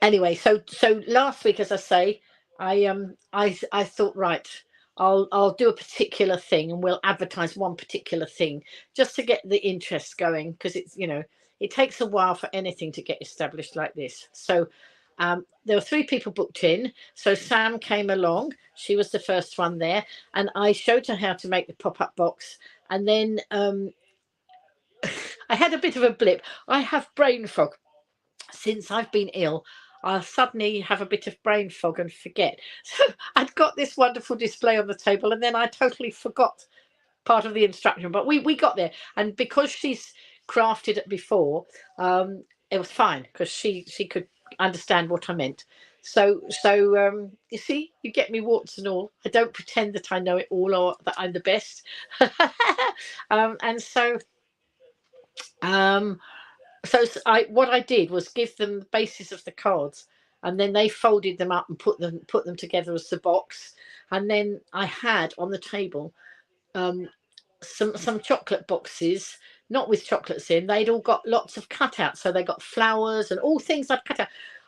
anyway, so last week, as I say, I thought, right, I'll do a particular thing and we'll advertise one particular thing just to get the interest going, because it's it takes a while for anything to get established like this. So there were 3 people booked in. So Sam came along. She was the first one there, and I showed her how to make the pop-up box. And then I had a bit of a blip. I have brain fog. Since I've been ill, I'll suddenly have a bit of brain fog and forget. So I'd got this wonderful display on the table, and then I totally forgot part of the instruction. But we got there, and because she's crafted it before, it was fine because she could understand what I meant. So you see, you get me warts and all. I don't pretend that I know it all or that I'm the best. And so So what I did was give them the bases of the cards, and then they folded them up and put them together as the box. And then I had on the table some chocolate boxes, not with chocolates in. They'd all got lots of cutouts, so they got flowers and all things I'd cut out.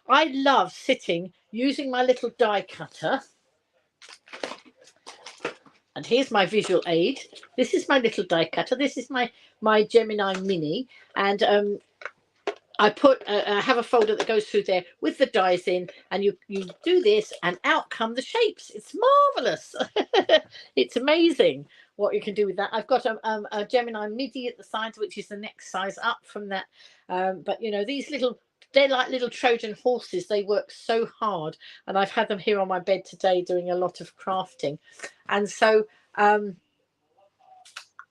I love sitting using my little die cutter. And here's my visual aid. This is my little die cutter. This is my Gemini Mini, and I have a folder that goes through there with the dies in, and you do this, and out come the shapes. It's marvelous. It's amazing what you can do with that. I've got a Gemini Midi at the sides, which is the next size up from that. But you know, these they're like little Trojan horses. They work so hard, and I've had them here on my bed today doing a lot of crafting, and so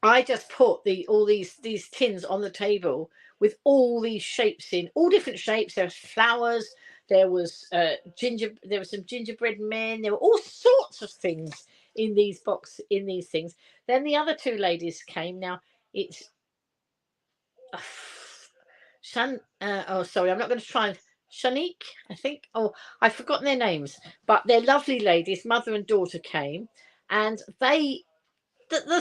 I just put all these tins on the table with all these shapes in, all different shapes. There's flowers, there was there were some gingerbread men, there were all sorts of things in these things. Then the other two ladies came. Now it's oh sorry, I'm not going to try and Shanique, I think. Oh, I've forgotten their names, but they're lovely ladies. Mother and daughter came, and the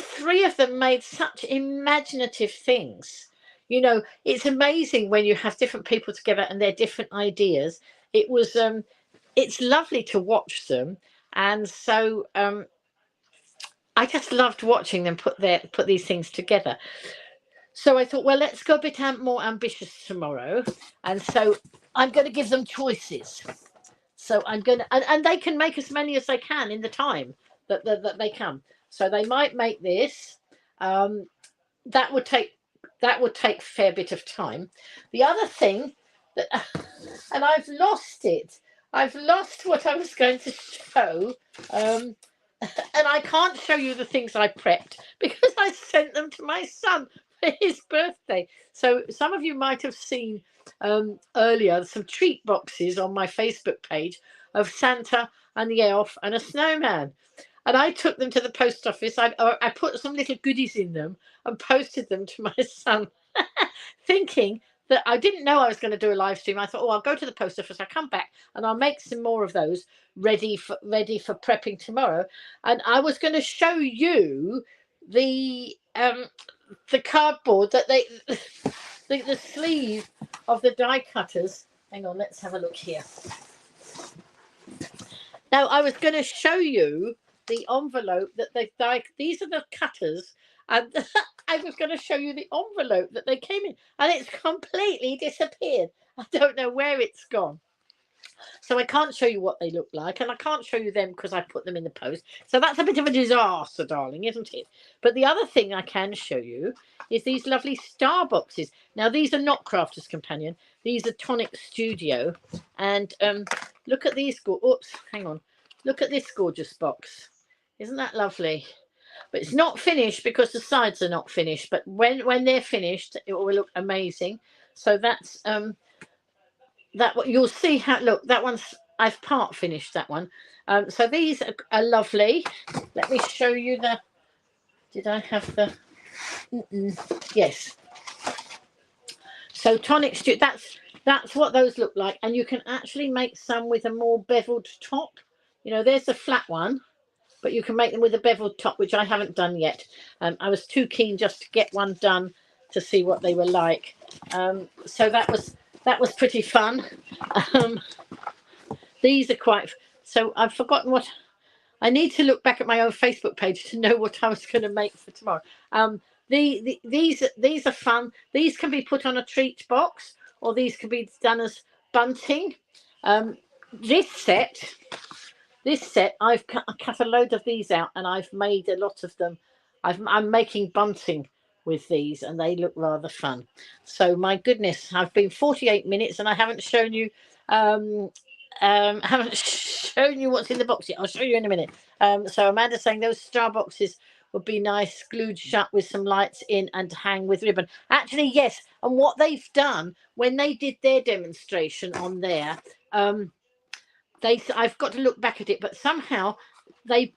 three of them made such imaginative things. You know, it's amazing when you have different people together and their different ideas. It was it's lovely to watch them, and so I just loved watching them put these things together. So I thought, well, let's go a bit more ambitious tomorrow, and so I'm going to give them choices. So I'm going to, and they can make as many as they can in the time that they come. So they might make this. That would take a fair bit of time. The other thing that, and I've lost it. I've lost what I was going to show, and I can't show you the things I prepped because I sent them to my son for his birthday. So some of you might have seen earlier some treat boxes on my Facebook page of Santa and the elf and a snowman. And I took them to the post office. I put some little goodies in them and posted them to my son, thinking that I didn't know I was going to do a live stream. I thought, oh, I'll go to the post office. I'll come back and I'll make some more of those ready for prepping tomorrow. And I was going to show you the cardboard that the sleeve of the die cutters. Hang on, let's have a look here. Now, I was going to show you the envelope that these are the cutters, and I was going to show you the envelope that they came in, and it's completely disappeared. I don't know where it's gone. So I can't show you what they look like, and I can't show you them because I put them in the post. So that's a bit of a disaster, darling, isn't it? But the other thing I can show you is these lovely star boxes. Now, these are not Crafter's Companion. These are Tonic Studio. And look at these. Oops, hang on. Look at this gorgeous box. Isn't that lovely? But it's not finished because the sides are not finished. But when they're finished, it will look amazing. So that's that. You'll see how. Look, that one's I've part finished that one. So these are lovely. Let me show you the. Did I have the? Yes. So Tonic Studio. That's what those look like, and you can actually make some with a more beveled top. You know, there's the flat one, but you can make them with a beveled top, which I haven't done yet. I was too keen just to get one done to see what they were like. So that was pretty fun. These are quite. So I've forgotten what. I need to look back at my own Facebook page to know what I was going to make for tomorrow. These are fun. These can be put on a treat box, or these can be done as bunting. This set, I've cut a load of these out, and I've made a lot of them. I'm making bunting with these, and they look rather fun. So my goodness, I've been 48 minutes, and I haven't shown you. Haven't shown you what's in the box yet. I'll show you in a minute. So Amanda's saying those star boxes would be nice, glued shut with some lights in and hang with ribbon. Actually, yes. And what they've done when they did their demonstration on there, I've got to look back at it, but somehow they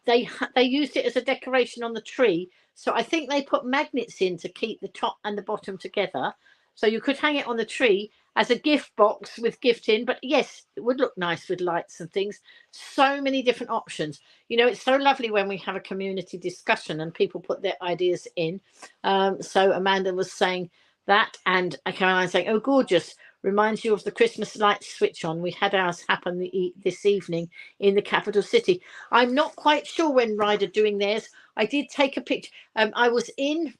used it as a decoration on the tree. So I think they put magnets in to keep the top and the bottom together. So you could hang it on the tree as a gift box with gift in. But yes, it would look nice with lights and things. So many different options. You know, it's so lovely when we have a community discussion and people put their ideas in. So Amanda was saying that, and Caroline saying, oh, gorgeous. Reminds you of the Christmas lights switch on. We had ours happen this evening in the capital city. I'm not quite sure when Ryder doing theirs. I did take a picture. I was in.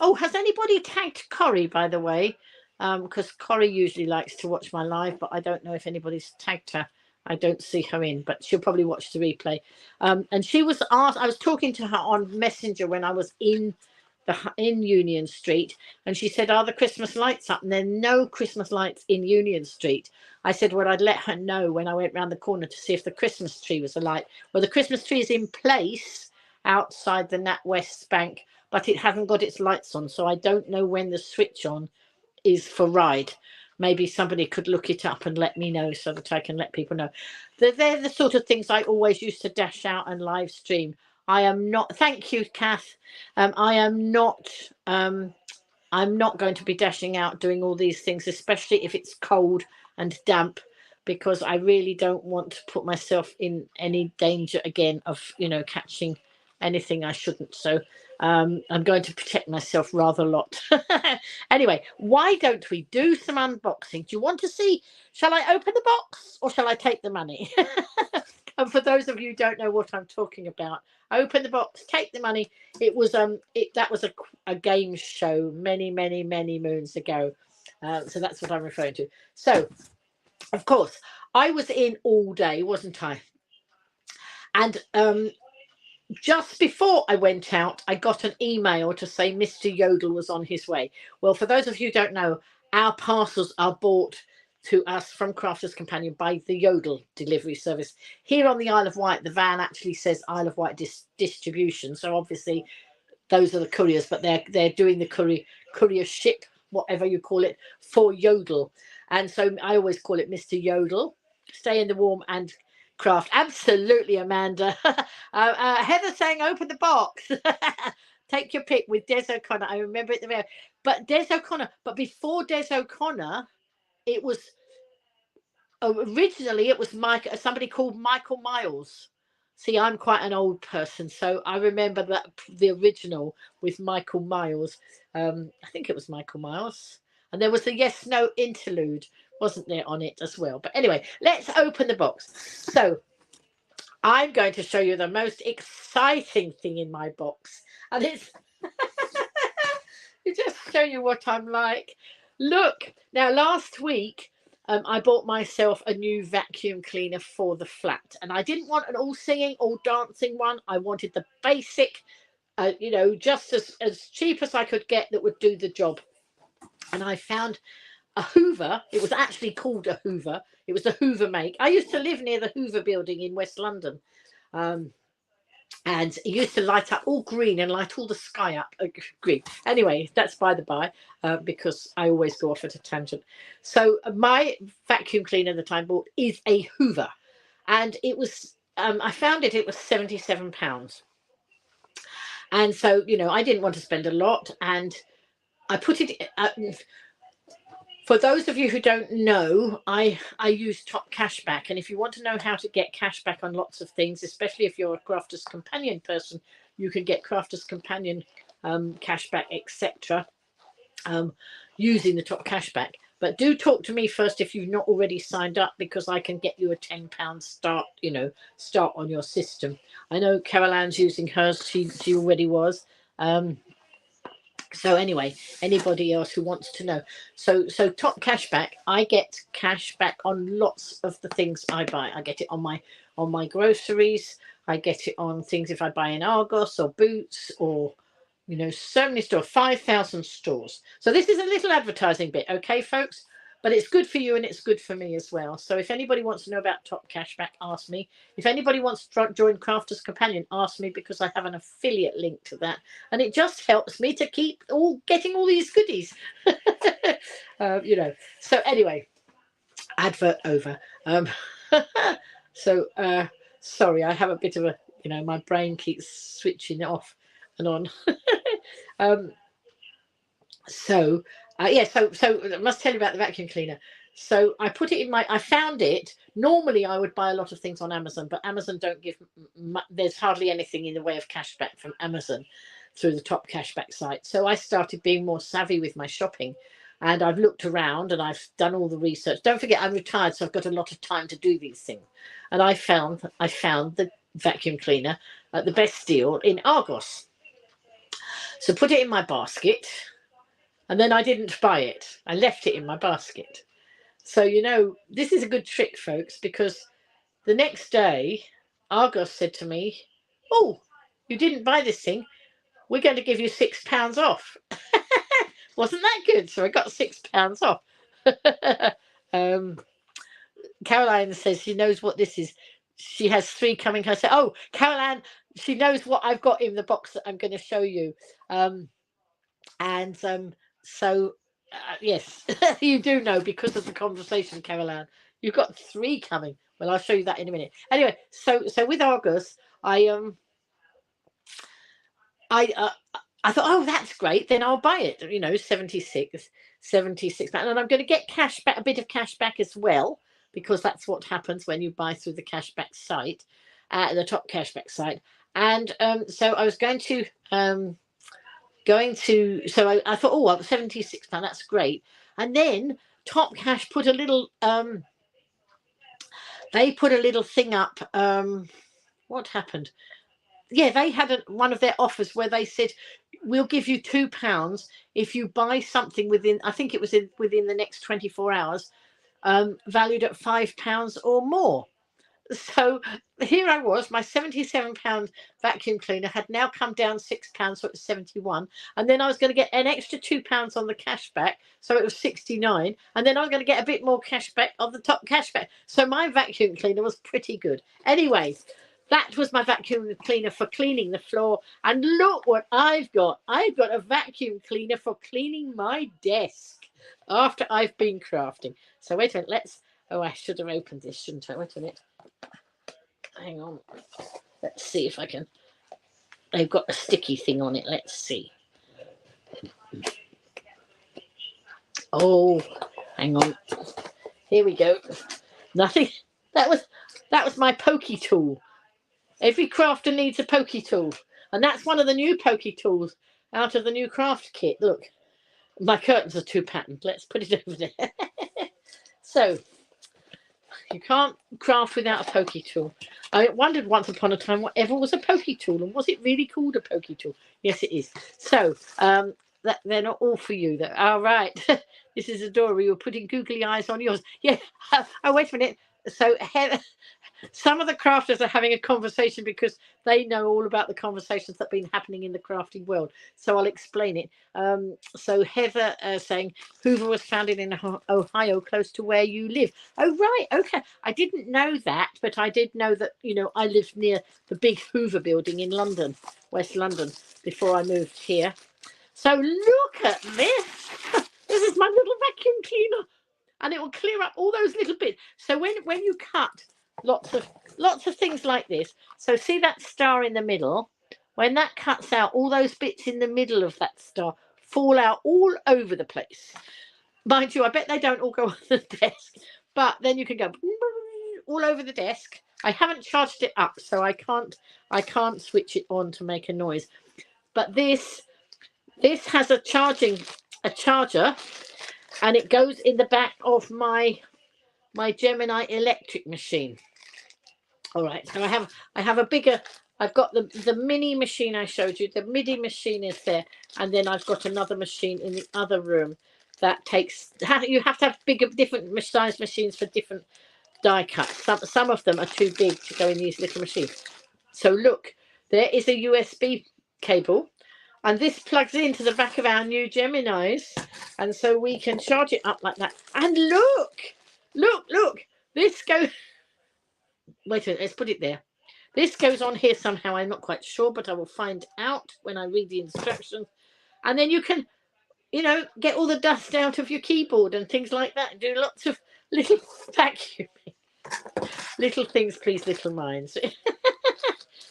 Oh, has anybody tagged Corrie, by the way? Because Corrie usually likes to watch my live, but I don't know if anybody's tagged her. I don't see her in, but she'll probably watch the replay. And she was asked. I was talking to her on Messenger when I was in Union Street, and she said, are the Christmas lights up? And there are no Christmas lights in Union Street. I said, well, I'd let her know when I went round the corner to see if the Christmas tree was alight. Well, the Christmas tree is in place outside the NatWest Bank, but it hasn't got its lights on, so I don't know when the switch on is for Ride. Maybe somebody could look it up and let me know so that I can let people know. They're the sort of things I always used to dash out and live stream. I am not. Thank you, Kath. I am not. I'm not going to be dashing out doing all these things, especially if it's cold and damp, because I really don't want to put myself in any danger again of, you know, catching anything I shouldn't. So I'm going to protect myself rather a lot. Anyway, why don't we do some unboxing? Do you want to see? Shall I open the box or shall I take the money? And for those of you who don't know what I'm talking about, open the box, take the money. It was that was a game show many moons ago. So that's what I'm referring to. So of course I was in all day, wasn't I? And just before I went out, I got an email to say Mr. Yodel was on his way. Well, for those of you who don't know, our parcels are bought to us from Crafters Companion by the Yodel delivery service. Here on the Isle of Wight, the van actually says Isle of Wight distribution. So obviously those are the couriers, but they're doing the courier ship, whatever you call it, for Yodel. And so I always call it Mr. Yodel. Stay in the warm and craft. Absolutely, Amanda. Heather saying open the box. Take your pick with Des O'Connor. I remember it there. But Des O'Connor, but before Des O'Connor, it was originally it was somebody called Michael Miles. See, I'm quite an old person, so I remember that the original with Michael Miles. I think it was Michael Miles, and there was a yes no interlude, wasn't there, on it as well? But anyway, let's open the box. So I'm going to show you the most exciting thing in my box, and it's to just show you what I'm like. Look, now last week I bought myself a new vacuum cleaner for the flat, and I didn't want an all singing, all dancing one. I wanted the basic, you know, just as cheap as I could get that would do the job. And I found a Hoover. It was actually called a Hoover. It was the Hoover make. I used to live near the Hoover building in West London. And it used to light up all green and light all the sky up green. Anyway, that's by the by, because I always go off at a tangent. So my vacuum cleaner that I bought is a Hoover, and it was I found it was £77. And so, you know, I didn't want to spend a lot, and I put it for those of you who don't know, I use Top Cashback, and if you want to know how to get cashback on lots of things, especially if you're a Crafters Companion person, you can get Crafters Companion cashback, etc. Using the Top Cashback. But do talk to me first if you've not already signed up, because I can get you a £10 start, you know, start on your system. I know Carol Ann's using hers; she already was. So anyway, anybody else who wants to know, so Top Cashback, I get cash back on lots of the things I buy. I get it on my groceries. I get it on things if I buy in Argos or Boots, or, you know, so many stores, 5,000 stores. So this is a little advertising bit, okay, folks? But it's good for you and it's good for me as well. So if anybody wants to know about Top Cashback, ask me. If anybody wants to join Crafters Companion, ask me, because I have an affiliate link to that. And it just helps me to keep getting all these goodies. You know. So anyway, advert over. So sorry, I have a bit of a, you know, my brain keeps switching off and on. So Yeah, so I must tell you about the vacuum cleaner. So I put it in I found it. Normally I would buy a lot of things on Amazon, but Amazon don't give, there's hardly anything in the way of cashback from Amazon through the top cashback site. So I started being more savvy with my shopping, and I've looked around and I've done all the research. Don't forget, I'm retired, so I've got a lot of time to do these things. And I found the vacuum cleaner at the best deal in Argos. So put it in my basket. And then I didn't buy it. I left it in my basket. So, this is a good trick, folks, because the next day, Argos said to me, "Oh, you didn't buy this thing. We're going to give you £6 off." Wasn't that good? So I got £6 off. Caroline says she knows what this is. She has 3 coming. I said, "Oh, Caroline, she knows what I've got in the box that I'm going to show you." So yes, you do know because of the conversation, Caroline. You've got 3 coming. Well, I'll show you that in a minute. Anyway, so with Argos, I thought, oh, that's great. Then I'll buy it. 76 pounds, and I'm going to get cash back, a bit of cash back as well, because that's what happens when you buy through the cashback site, the top cashback site. And so I was going to. So I thought, oh, well, £76, that's great. And then Top Cash put a little they put a little thing up. What happened? Yeah, they had one of their offers where they said, we'll give you £2 if you buy something within, I think it was within the next 24 hours, valued at £5 or more. So here I was, my £77 vacuum cleaner had now come down £6, so it was 71, and then I was going to get an extra £2 on the cashback, so it was 69, and then I was going to get a bit more cashback on the top cashback. So my vacuum cleaner was pretty good. Anyway, that was my vacuum cleaner for cleaning the floor, and look what I've got. I've got a vacuum cleaner for cleaning my desk after I've been crafting. So wait a minute, I should have opened this, shouldn't I? Wait a minute. Hang on. Let's see if I can. They've got a sticky thing on it. Let's see. Oh, hang on. Here we go. Nothing. That was my pokey tool. Every crafter needs a pokey tool, and that's one of the new pokey tools out of the new craft kit. Look, my curtains are too patterned. Let's put it over there. So you can't craft without a pokey tool. I wondered once upon a time whatever was a pokey tool, and was it really called a pokey tool? Yes, it is. So they're not all for you. All right. This is adorable. You're putting googly eyes on yours. Yeah. Oh, wait a minute. So some of the crafters are having a conversation because they know all about the conversations that have been happening in the crafting world. So I'll explain it. So Heather saying Hoover was founded in Ohio, close to where you live. Oh, right. Okay. I didn't know that, but I did know that, I lived near the big Hoover building in London, West London, before I moved here. So look at this. This is my little vacuum cleaner, and it will clear up all those little bits. So when you cut lots of things like this, so see that star in the middle, when that cuts out, all those bits in the middle of that star fall out all over the place. Mind you, I bet they don't all go on the desk, but then you can go all over the desk. I haven't charged it up, so I can't switch it on to make a noise. But this has a charger, and it goes in the back of my Gemini electric machine. All right, so I have a bigger. I've got the mini machine I showed you. The MIDI machine is there, and then I've got another machine in the other room that takes. You have to have bigger, different size machines for different die cuts. Some of them are too big to go in these little machines. So look, there is a USB cable, and this plugs into the back of our new Geminis, and so we can charge it up like that. And look, this goes. Wait a minute, let's put it there. This goes on here somehow. I'm not quite sure, but I will find out when I read the instructions. And then you can, get all the dust out of your keyboard and things like that, and do lots of little vacuuming. Little things please little minds.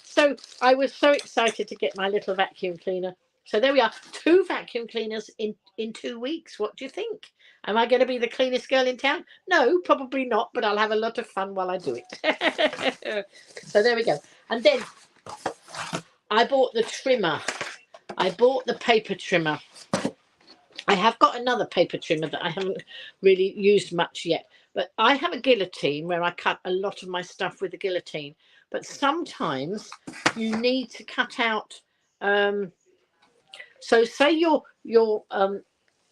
So I was so excited to get my little vacuum cleaner. So there we are, 2 vacuum cleaners in 2 weeks. What do you think? Am I going to be the cleanest girl in town? No, probably not, but I'll have a lot of fun while I do it. So there we go. And then I bought the trimmer. I bought the paper trimmer. I have got another paper trimmer that I haven't really used much yet. But I have a guillotine where I cut a lot of my stuff with a guillotine. But sometimes you need to cut out. So say you're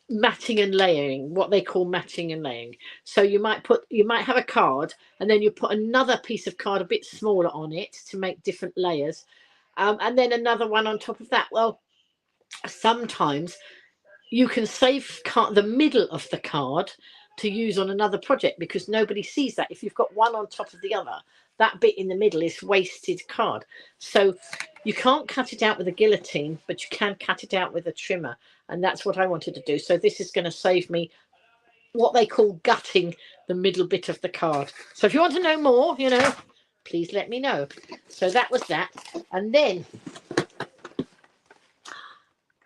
matting and layering, what they call matting and laying. So you might have a card, and then you put another piece of card a bit smaller on it to make different layers, and then another one on top of that. Well, sometimes you can save the middle of the card to use on another project, because nobody sees that. If you've got one on top of the other, that bit in the middle is wasted card. So you can't cut it out with a guillotine, but you can cut it out with a trimmer. And that's what I wanted to do. So this is going to save me what they call gutting the middle bit of the card. So if you want to know more, please let me know. So that was that. And then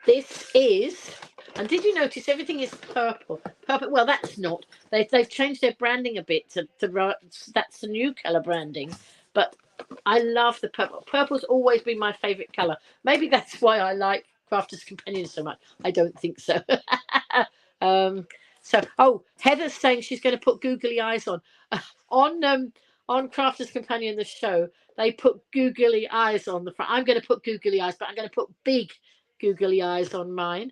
this is, and did you notice everything is purple? Purple. Well, that's not. They've changed their branding a bit to that's the new color branding. But I love the purple. Purple's always been my favorite color. Maybe that's why I like Crafter's Companion so much. I don't think so. Heather's saying she's going to put googly eyes on. On Crafter's Companion, the show, they put googly eyes on the front. I'm going to put googly eyes, but I'm going to put big googly eyes on mine.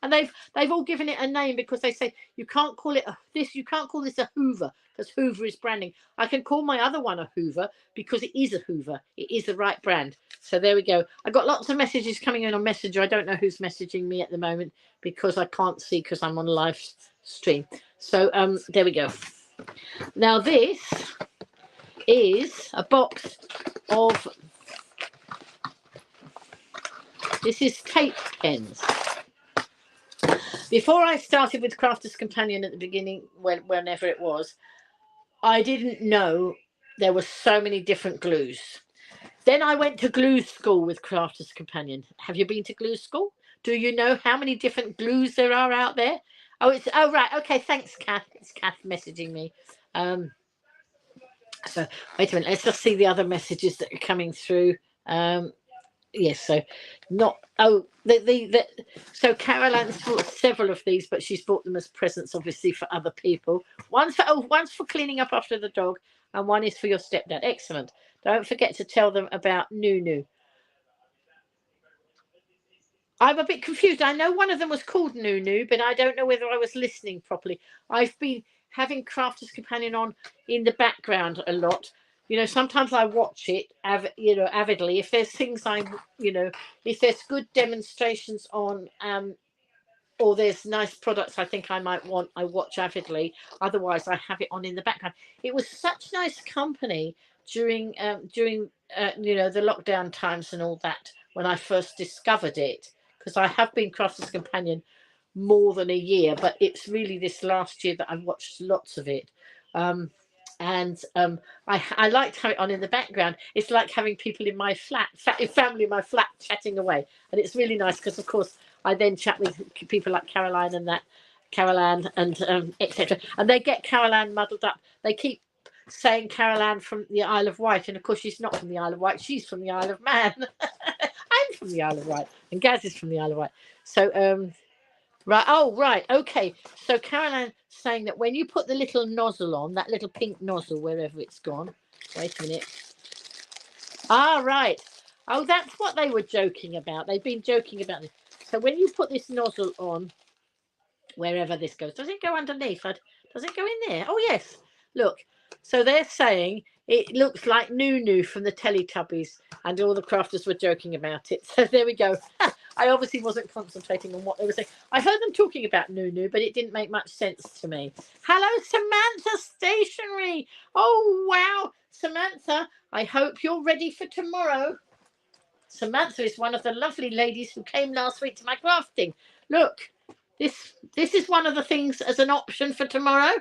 And they've all given it a name, because they say you can't call it you can't call this a Hoover, because Hoover is branding. I can call my other one a Hoover because it is a Hoover. It is the right brand. So there we go. I got lots of messages coming in on Messenger. I don't know who's messaging me at the moment because I can't see, because I'm on a live stream. So there we go. Now this is a box of, this is tape pens. Before I started with Crafter's Companion at the beginning, whenever it was, I didn't know there were so many different glues. Then I went to glue school with Crafter's Companion. Have you been to glue school? Do you know how many different glues there are out there? Oh right, okay, thanks, Kath. It's Kath messaging me. So wait a minute, let's just see the other messages that are coming through. Yes, so not so Caroline's bought several of these, but she's bought them as presents, obviously, for other people. One's for cleaning up after the dog, and one is for your stepdad. Excellent. Don't forget to tell them about Nunu. I'm a bit confused. I know one of them was called Nunu, but I don't know whether I was listening properly. I've been having Crafter's Companion on in the background a lot. Sometimes I watch it, avidly. If there's things if there's good demonstrations on, or there's nice products I think I might want, I watch avidly. Otherwise, I have it on in the background. It was such nice company during the lockdown times and all that, when I first discovered it, because I have been Crafter's Companion more than a year, but it's really this last year that I've watched lots of it. I liked having it on in the background. It's like having people in my family in my flat chatting away, and it's really nice, because of course I then chat with people like Caroline and etc. And they get Caroline muddled up. They keep saying Caroline from the Isle of Wight, and of course she's not from the Isle of Wight. She's from the Isle of Man. I'm from the Isle of Wight, and Gaz is from the Isle of Wight. So right. Oh, right. Okay. So Caroline saying that when you put the little nozzle on, that little pink nozzle, wherever it's gone. Wait a minute. Ah, right. Oh, that's what they were joking about. They've been joking about this. So when you put this nozzle on, wherever this goes, does it go underneath? Does it go in there? Oh, yes. Look. So they're saying it looks like Nunu from the Teletubbies, and all the crafters were joking about it. So there we go. I obviously wasn't concentrating on what they were saying. I heard them talking about Nunu, but it didn't make much sense to me. Hello, Samantha Stationery. Oh, wow. Samantha, I hope you're ready for tomorrow. Samantha is one of the lovely ladies who came last week to my crafting. Look, this is one of the things as an option for tomorrow.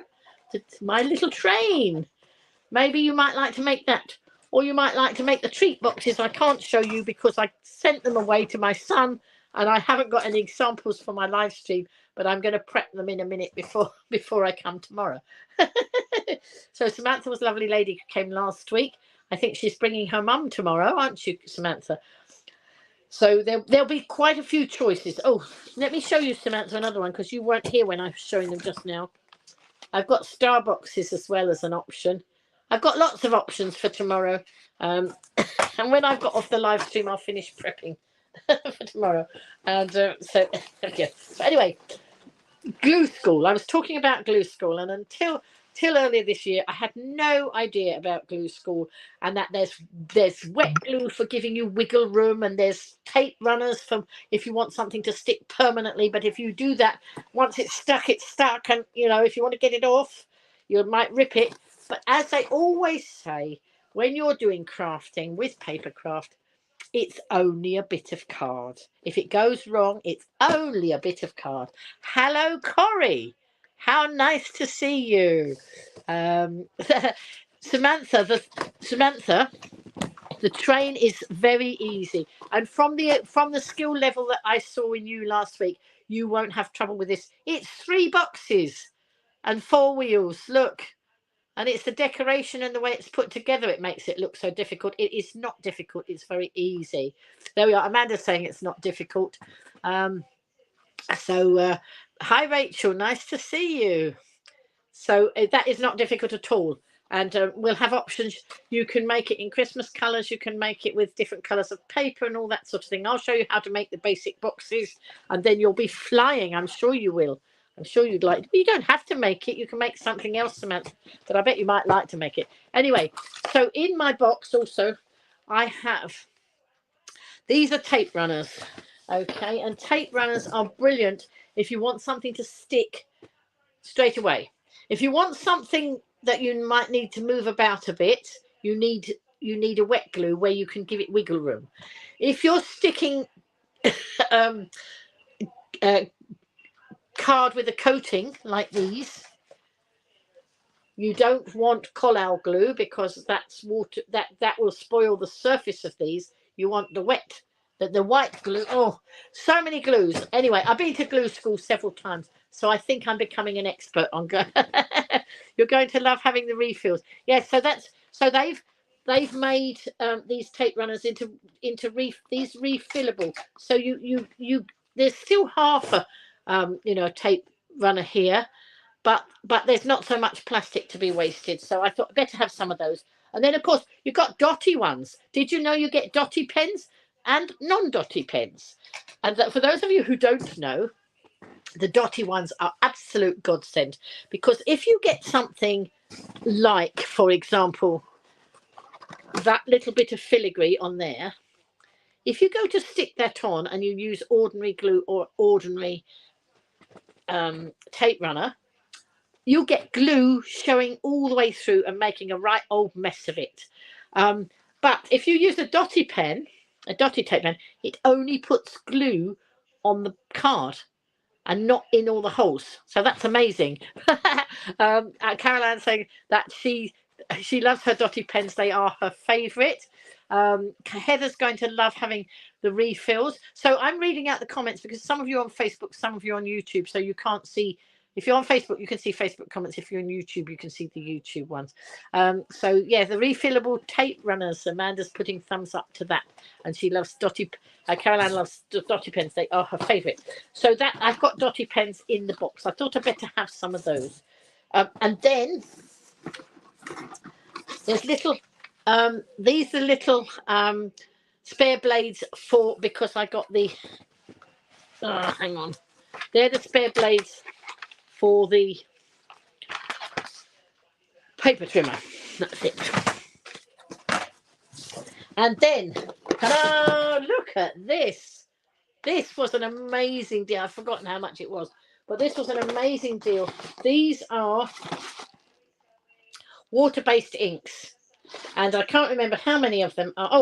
My little train. Maybe you might like to make that. or you might like to make the treat boxes. I can't show you because I sent them away to my son and I haven't got any examples for my live stream, but I'm going to prep them in a minute before I come tomorrow. So Samantha was a lovely lady who came last week. I think she's bringing her mum tomorrow, aren't you, Samantha? So there'll be quite a few choices. Oh, let me show you, Samantha, another one, because you weren't here when I was showing them just now. I've got star boxes as well as an option. I've got lots of options for tomorrow. And when I've got off the live stream, I'll finish prepping for tomorrow. And so, yeah. But anyway, glue school. I was talking about glue school, and until earlier this year, I had no idea about glue school, and that there's wet glue for giving you wiggle room, and there's tape runners for if you want something to stick permanently. But if you do that, once it's stuck, it's stuck, and if you want to get it off, you might rip it. But as I always say, when you're doing crafting with paper craft, it's only a bit of card. If it goes wrong, it's only a bit of card. Hello, Corrie. How nice to see you. Samantha, the train is very easy. And from the skill level that I saw in you last week, you won't have trouble with this. It's 3 boxes and 4 wheels. Look. And it's the decoration and the way it's put together, it makes it look so difficult. It is not difficult. It's very easy. There we are. Amanda's saying it's not difficult. Hi, Rachel. Nice to see you. So that is not difficult at all. And we'll have options. You can make it in Christmas colours. You can make it with different colours of paper and all that sort of thing. I'll show you how to make the basic boxes, and then you'll be flying. I'm sure you will. I'm sure you'd like to. You don't have to make it. You can make something else, Samantha, but I bet you might like to make it. Anyway, so in my box also, I have, these are tape runners, okay? And tape runners are brilliant if you want something to stick straight away. If you want something that you might need to move about a bit, you need a wet glue where you can give it wiggle room. If you're sticking card with a coating like these, you don't want collal glue because that's water that will spoil the surface of these. You want the wet, the white glue. Oh, so many glues. Anyway, I've been to glue school several times, so I think I'm becoming an expert on glue. You're going to love having the refills. Yes, so they've made these tape runners into these refillable. So you there's still half a tape runner here, but there's not so much plastic to be wasted. So I thought better have some of those. And then of course you've got dotty ones. Did you know you get dotty pens and non-dotty pens? And for those of you who don't know, the dotty ones are absolute godsend, because if you get something like, for example, that little bit of filigree on there, if you go to stick that on and you use ordinary glue or ordinary tape runner, you'll get glue showing all the way through and making a right old mess of it. But if you use a dotty pen, a dotty tape pen, it only puts glue on the card and not in all the holes. So that's amazing. Caroline saying that she loves her dotty pens. They are her favourite. Heather's going to love having the refills. So I'm reading out the comments because some of you are on Facebook, some of you are on YouTube, so you can't see. If you're on Facebook, you can see Facebook comments. If you're on YouTube, you can see the YouTube ones. So yeah, the refillable tape runners. Amanda's putting thumbs up to that, and she loves dotty. Caroline loves dotty pens. They are her favourite. So that I've got dotty pens in the box. I thought I'd better have some of those. And then there's little. These are little spare blades for, because I got the. Hang on. They're the spare blades for the paper trimmer. That's it. And then, ta-da, look at this. This was an amazing deal. I've forgotten how much it was, but this was an amazing deal. These are water-based inks, and I can't remember how many of them are. Oh,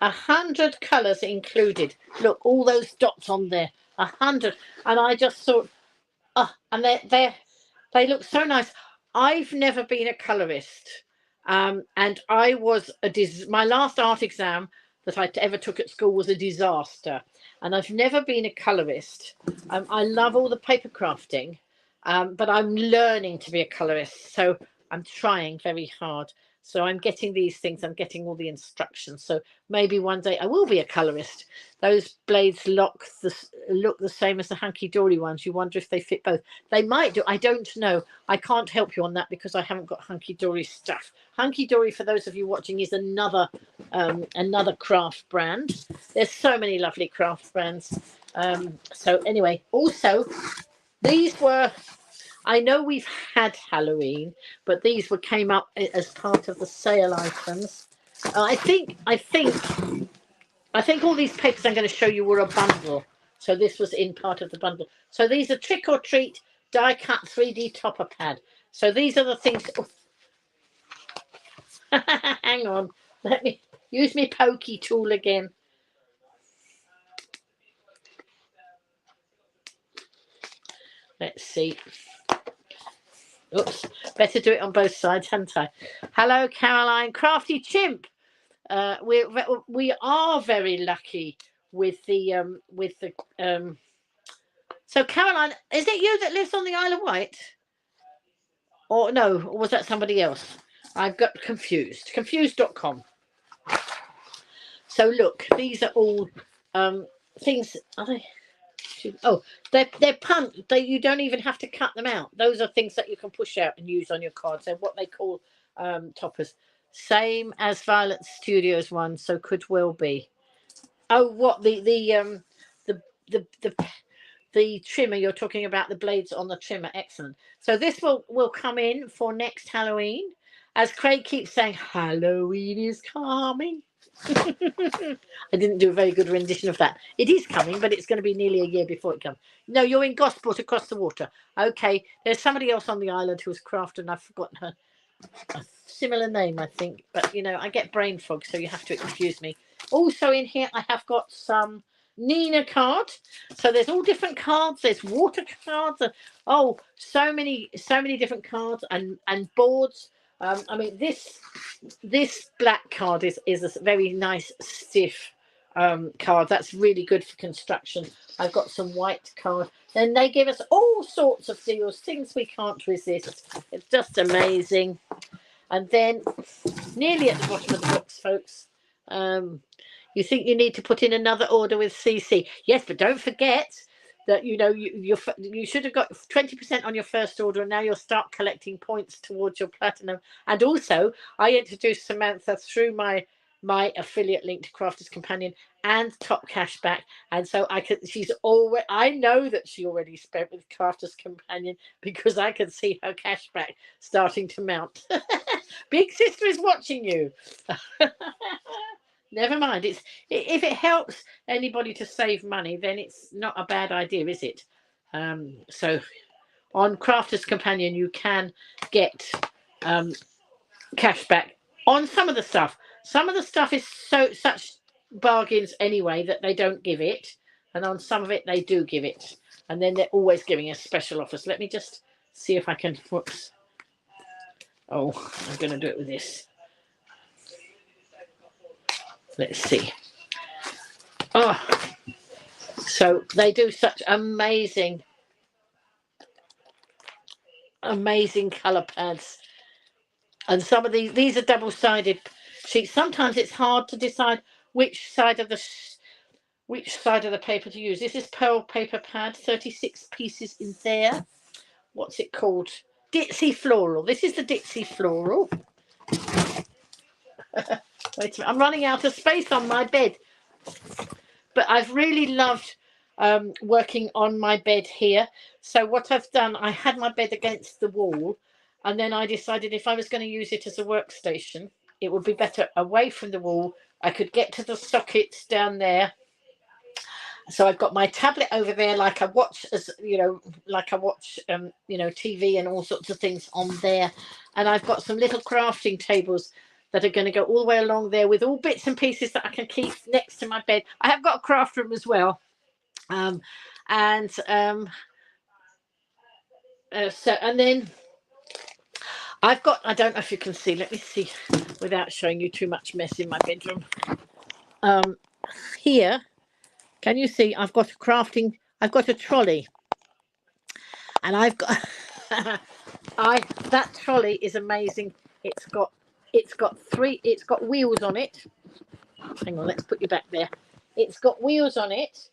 100 colours included. Look, all those dots on there, 100. And I just thought, and they look so nice. I've never been a colorist, And I was my last art exam that I ever took at school was a disaster. And I've never been a colorist. I love all the paper crafting, but I'm learning to be a colorist. So I'm trying very hard. So I'm getting these things, I'm getting all the instructions. So maybe one day I will be a colorist. Those blades look the same as the hunky-dory ones. You wonder if they fit both. They might do. I don't know. I can't help you on that because I haven't got hunky-dory stuff. Hunky-dory, for those of you watching, is another craft brand. There's so many lovely craft brands. So anyway, also these were, I know we've had Halloween, but these came up as part of the sale items. I think all these papers I'm going to show you were a bundle. So this was in part of the bundle. So these are Trick or Treat die cut 3D topper pad. So these are the things. Oh. Hang on, let me use my pokey tool again. Let's see. Oops, better do it on both sides, hadn't I? Hello, Caroline, Crafty Chimp. We are very lucky with the So Caroline, is it you that lives on the Isle of Wight? Or no, or was that somebody else? I've got confused. Confused.com. So look, these are all things. Are they? Oh, they're punt. You don't even have to cut them out. Those are things that you can push out and use on your cards. They're what they call toppers. Same as Violet Studios one, so could well be. Oh, what the trimmer you're talking about, the blades on the trimmer. Excellent. So this will come in for next Halloween. As Craig keeps saying, Halloween is coming. I didn't do a very good rendition of that. It is coming, but it's going to be nearly a year before it comes. No, you're in Gosport across the water. Okay, there's somebody else on the island who's crafted, and I've forgotten her. A similar name, I think. But, I get brain fog, so you have to excuse me. Also in here, I have got some Nina cards. So there's all different cards. There's water cards. So many different cards and boards. I mean, this black card is a very nice stiff card. That's really good for construction. I've got some white cards. Then they give us all sorts of deals, things we can't resist. It's just amazing. And then nearly at the bottom of the box, folks, you think you need to put in another order with CC. Yes, but don't forget that you should have got 20% on your first order, and now you'll start collecting points towards your platinum. And also, I introduced Samantha through my affiliate link to Crafters Companion and Top Cashback, and so I know that she already spent with Crafters Companion because I can see her cashback starting to mount. Big sister is watching you. Never mind. If it helps anybody to save money, then it's not a bad idea, is it? So on Crafters Companion, you can get cashback on some of the stuff. Some of the stuff is such bargains anyway that they don't give it, and on some of it they do give it, and then they're always giving us special offers. Let me just see if I can. Whoops. Oh, I'm going to do it with this. Let's see. Oh, so they do such amazing color pads, and some of these are double-sided sheets. Sometimes it's hard to decide which side of the paper to use. This is pearl paper pad, 36 pieces in there. What's it called? Ditsy Floral. This is the Ditsy Floral. Wait a minute, I'm running out of space on my bed. But I've really loved working on my bed here. So what I've done, I had my bed against the wall, and then I decided if I was going to use it as a workstation, it would be better away from the wall. I could get to the sockets down there. So I've got my tablet over there, like I watch TV and all sorts of things on there. And I've got some little crafting tables that are going to go all the way along there with all bits and pieces that I can keep next to my bed. I have got a craft room as well. And then I've got, I don't know if you can see, let me see without showing you too much mess in my bedroom. Here, can you see I've got a crafting, I've got a trolley, and I've got that trolley is amazing. It's got it's got wheels on it. Hang on, let's put you back there. It's got wheels on it,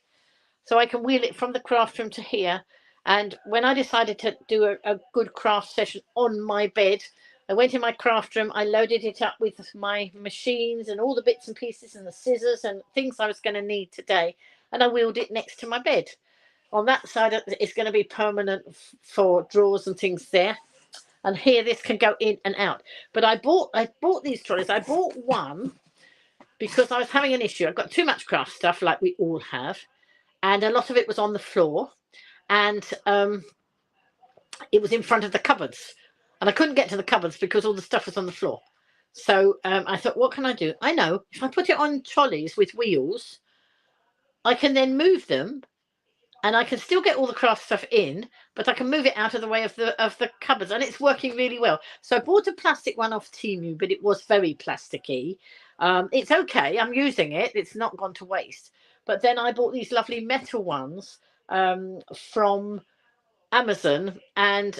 so I can wheel it from the craft room to here. And when I decided to do a good craft session on my bed, I went in my craft room, I loaded it up with my machines and all the bits and pieces and the scissors and things I was going to need today, and I wheeled it next to my bed. On that side, it's going to be permanent for drawers and things there. And here, this can go in and out. But I bought these trolleys. I bought one because I was having an issue. I've got too much craft stuff, like we all have, and a lot of it was on the floor, and it was in front of the cupboards, and I couldn't get to the cupboards because all the stuff was on the floor. So I thought, what can I do? I know, if I put it on trolleys with wheels, I can then move them, and I can still get all the craft stuff in, but I can move it out of the way of the cupboards, and it's working really well. So I bought a plastic one off Temu, but it was very plasticky. It's okay, I'm using it, it's not gone to waste. But then I bought these lovely metal ones from Amazon, and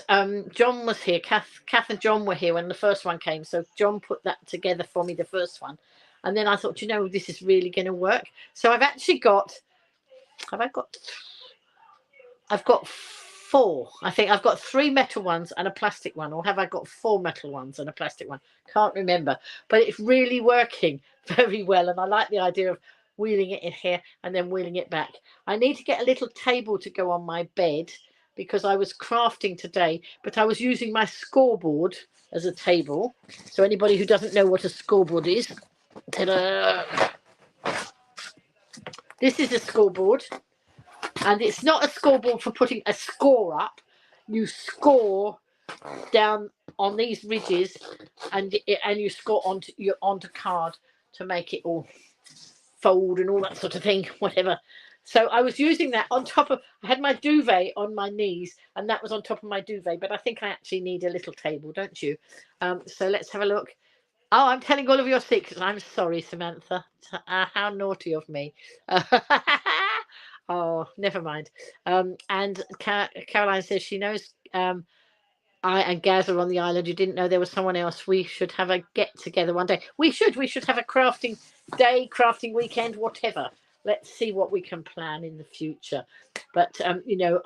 John was here. Kath and John were here when the first one came, so John put that together for me, the first one, and then I thought, you know, this is really going to work. So I've actually got, I've got four. I think I've got 3 metal ones and a plastic one, or have I got 4 metal ones and a plastic one? Can't remember, but it's really working very well, and I like the idea of wheeling it in here and then wheeling it back. I need to get a little table to go on my bed because I was crafting today, but I was using my scoreboard as a table. So anybody who doesn't know what a scoreboard is, ta-da! This is a scoreboard, and it's not a scoreboard for putting a score up. You score down on these ridges, and you score onto card to make it all fold and all that sort of thing, whatever. So I was using that on top of, I had my duvet on my knees, and that was on top of my duvet, but I think I actually need a little table, don't you? So let's have a look. Oh, I'm telling all of your secrets. I'm sorry, Samantha. How naughty of me. Oh, never mind. And Caroline says she knows I and Gaz are on the island. You didn't know there was someone else. We should have a get together one day. We should have a crafting day, crafting weekend, whatever. Let's see what we can plan in the future. But you know,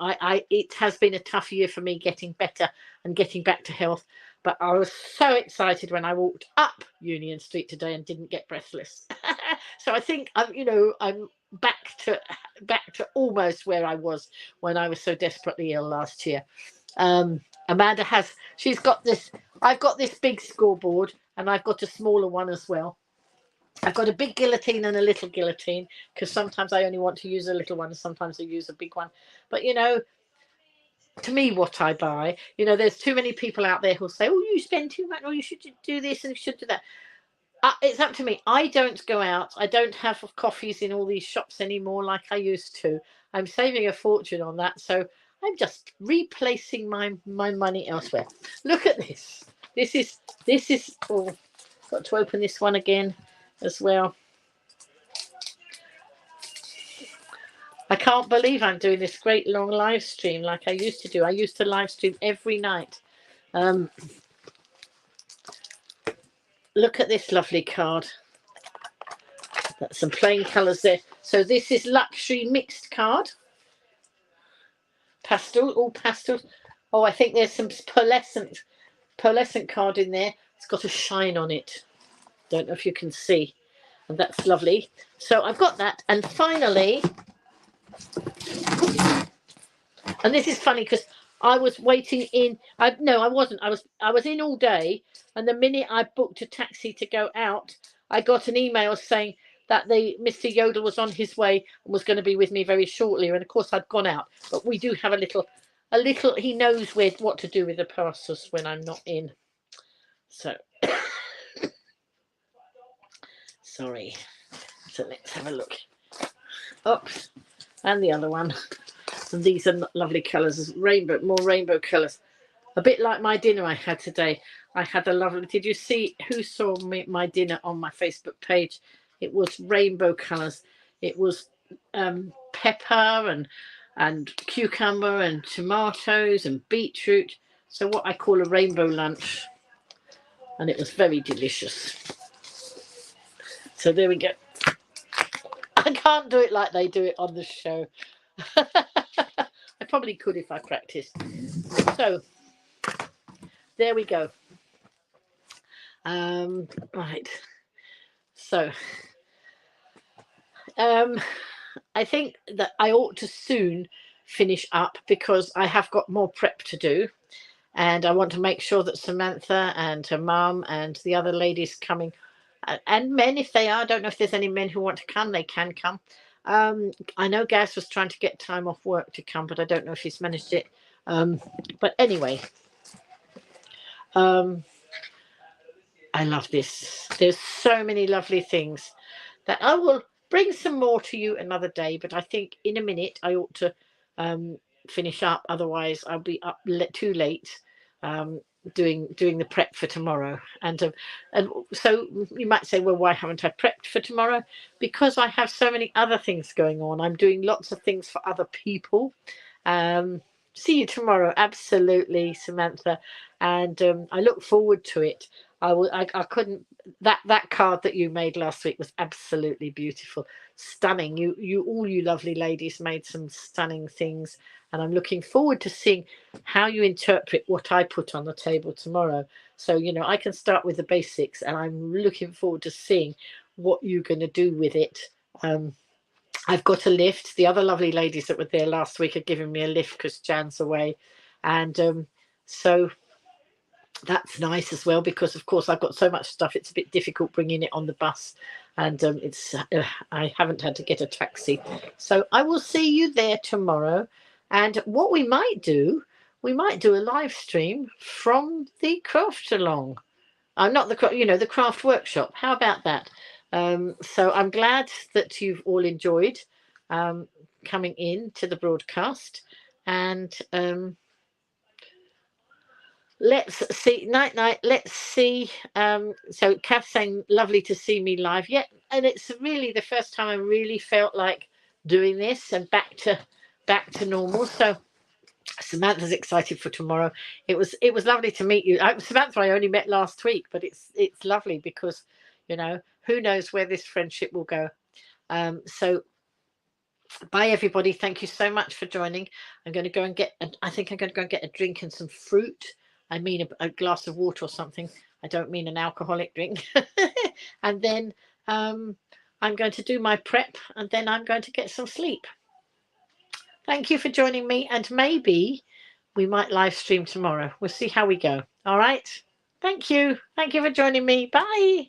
it has been a tough year for me getting better and getting back to health. But I was so excited when I walked up Union Street today and didn't get breathless. So I think I'm back to almost where I was when I was so desperately ill last year. Amanda she's got this. I've got this big scoreboard, and I've got a smaller one as well. I've got a big guillotine and a little guillotine because sometimes I only want to use a little one, and sometimes I use a big one. But you know, to me, what I buy, you know, there's too many people out there who'll say, "Oh, you spend too much, or you should do this and you should do that." It's up to me. I don't go out. I don't have coffees in all these shops anymore like I used to. I'm saving a fortune on that, so I'm just replacing my money elsewhere. Look at this. This is. Oh, got to open this one again as well. I can't believe I'm doing this great long live stream like I used to do. I used to live stream every night. Look at this lovely card. That's some plain colours there. So this is luxury mixed card. Pastel, all pastels. Oh, I think there's some pearlescent card in there. It's got a shine on it. Don't know if you can see. And that's lovely. So I've got that. And finally, and this is funny because I was waiting in. No, I wasn't. I was in all day, and the minute I booked a taxi to go out, I got an email saying that Mr. Yodel was on his way and was going to be with me very shortly. And of course, I'd gone out. But we do have a little. He knows what to do with the parcels when I'm not in. So, sorry. So let's have a look. Oops, and the other one. And these are lovely colours, more rainbow colours. A bit like my dinner I had today. I had a lovely, did you see, who saw my dinner on my Facebook page? It was rainbow colours. It was pepper and cucumber and tomatoes and beetroot. So what I call a rainbow lunch. And it was very delicious. So there we go. I can't do it like they do it on the show. I probably could if I practiced. So there we go. Right. So I think that I ought to soon finish up because I have got more prep to do. And I want to make sure that Samantha and her mum and the other ladies coming, and men if they are, I don't know if there's any men who want to come, they can come. I know Gaz was trying to get time off work to come, but I don't know if he's managed it. But anyway, I love this. There's so many lovely things that I will bring some more to you another day, but I think in a minute I ought to finish up, otherwise I'll be up too late doing the prep for tomorrow. And so you might say, well, why haven't I prepped for tomorrow? Because I have so many other things going on. I'm doing lots of things for other people. See you tomorrow, absolutely, Samantha, and I look forward to it. I couldn't, that card that you made last week was absolutely beautiful, stunning. All you lovely ladies made some stunning things, and I'm looking forward to seeing how you interpret what I put on the table tomorrow. So I can start with the basics, and I'm looking forward to seeing what you're going to do with it. I've got a lift. The other lovely ladies that were there last week are giving me a lift because Jan's away, and so that's nice as well, because of course I've got so much stuff, it's a bit difficult bringing it on the bus, and I haven't had to get a taxi. So I will see you there tomorrow, and what we might do a live stream from the craft along. Not the the craft workshop. How about that? So I'm glad that you've all enjoyed coming in to the broadcast, and let's see. Night night. Let's see. So Kath saying lovely to see me live. Yeah, and it's really the first time I really felt like doing this and back to normal. So Samantha's excited for tomorrow. It was lovely to meet you. Samantha I only met last week, but it's lovely because who knows where this friendship will go. So bye everybody. Thank you so much for joining. I'm going to go and get I think I'm going to go and get a drink and some fruit. I mean a glass of water or something. I don't mean an alcoholic drink. And then I'm going to do my prep, and then I'm going to get some sleep. Thank you for joining me, and maybe we might live stream tomorrow. We'll see how we go. All right. Thank you. Thank you for joining me. Bye.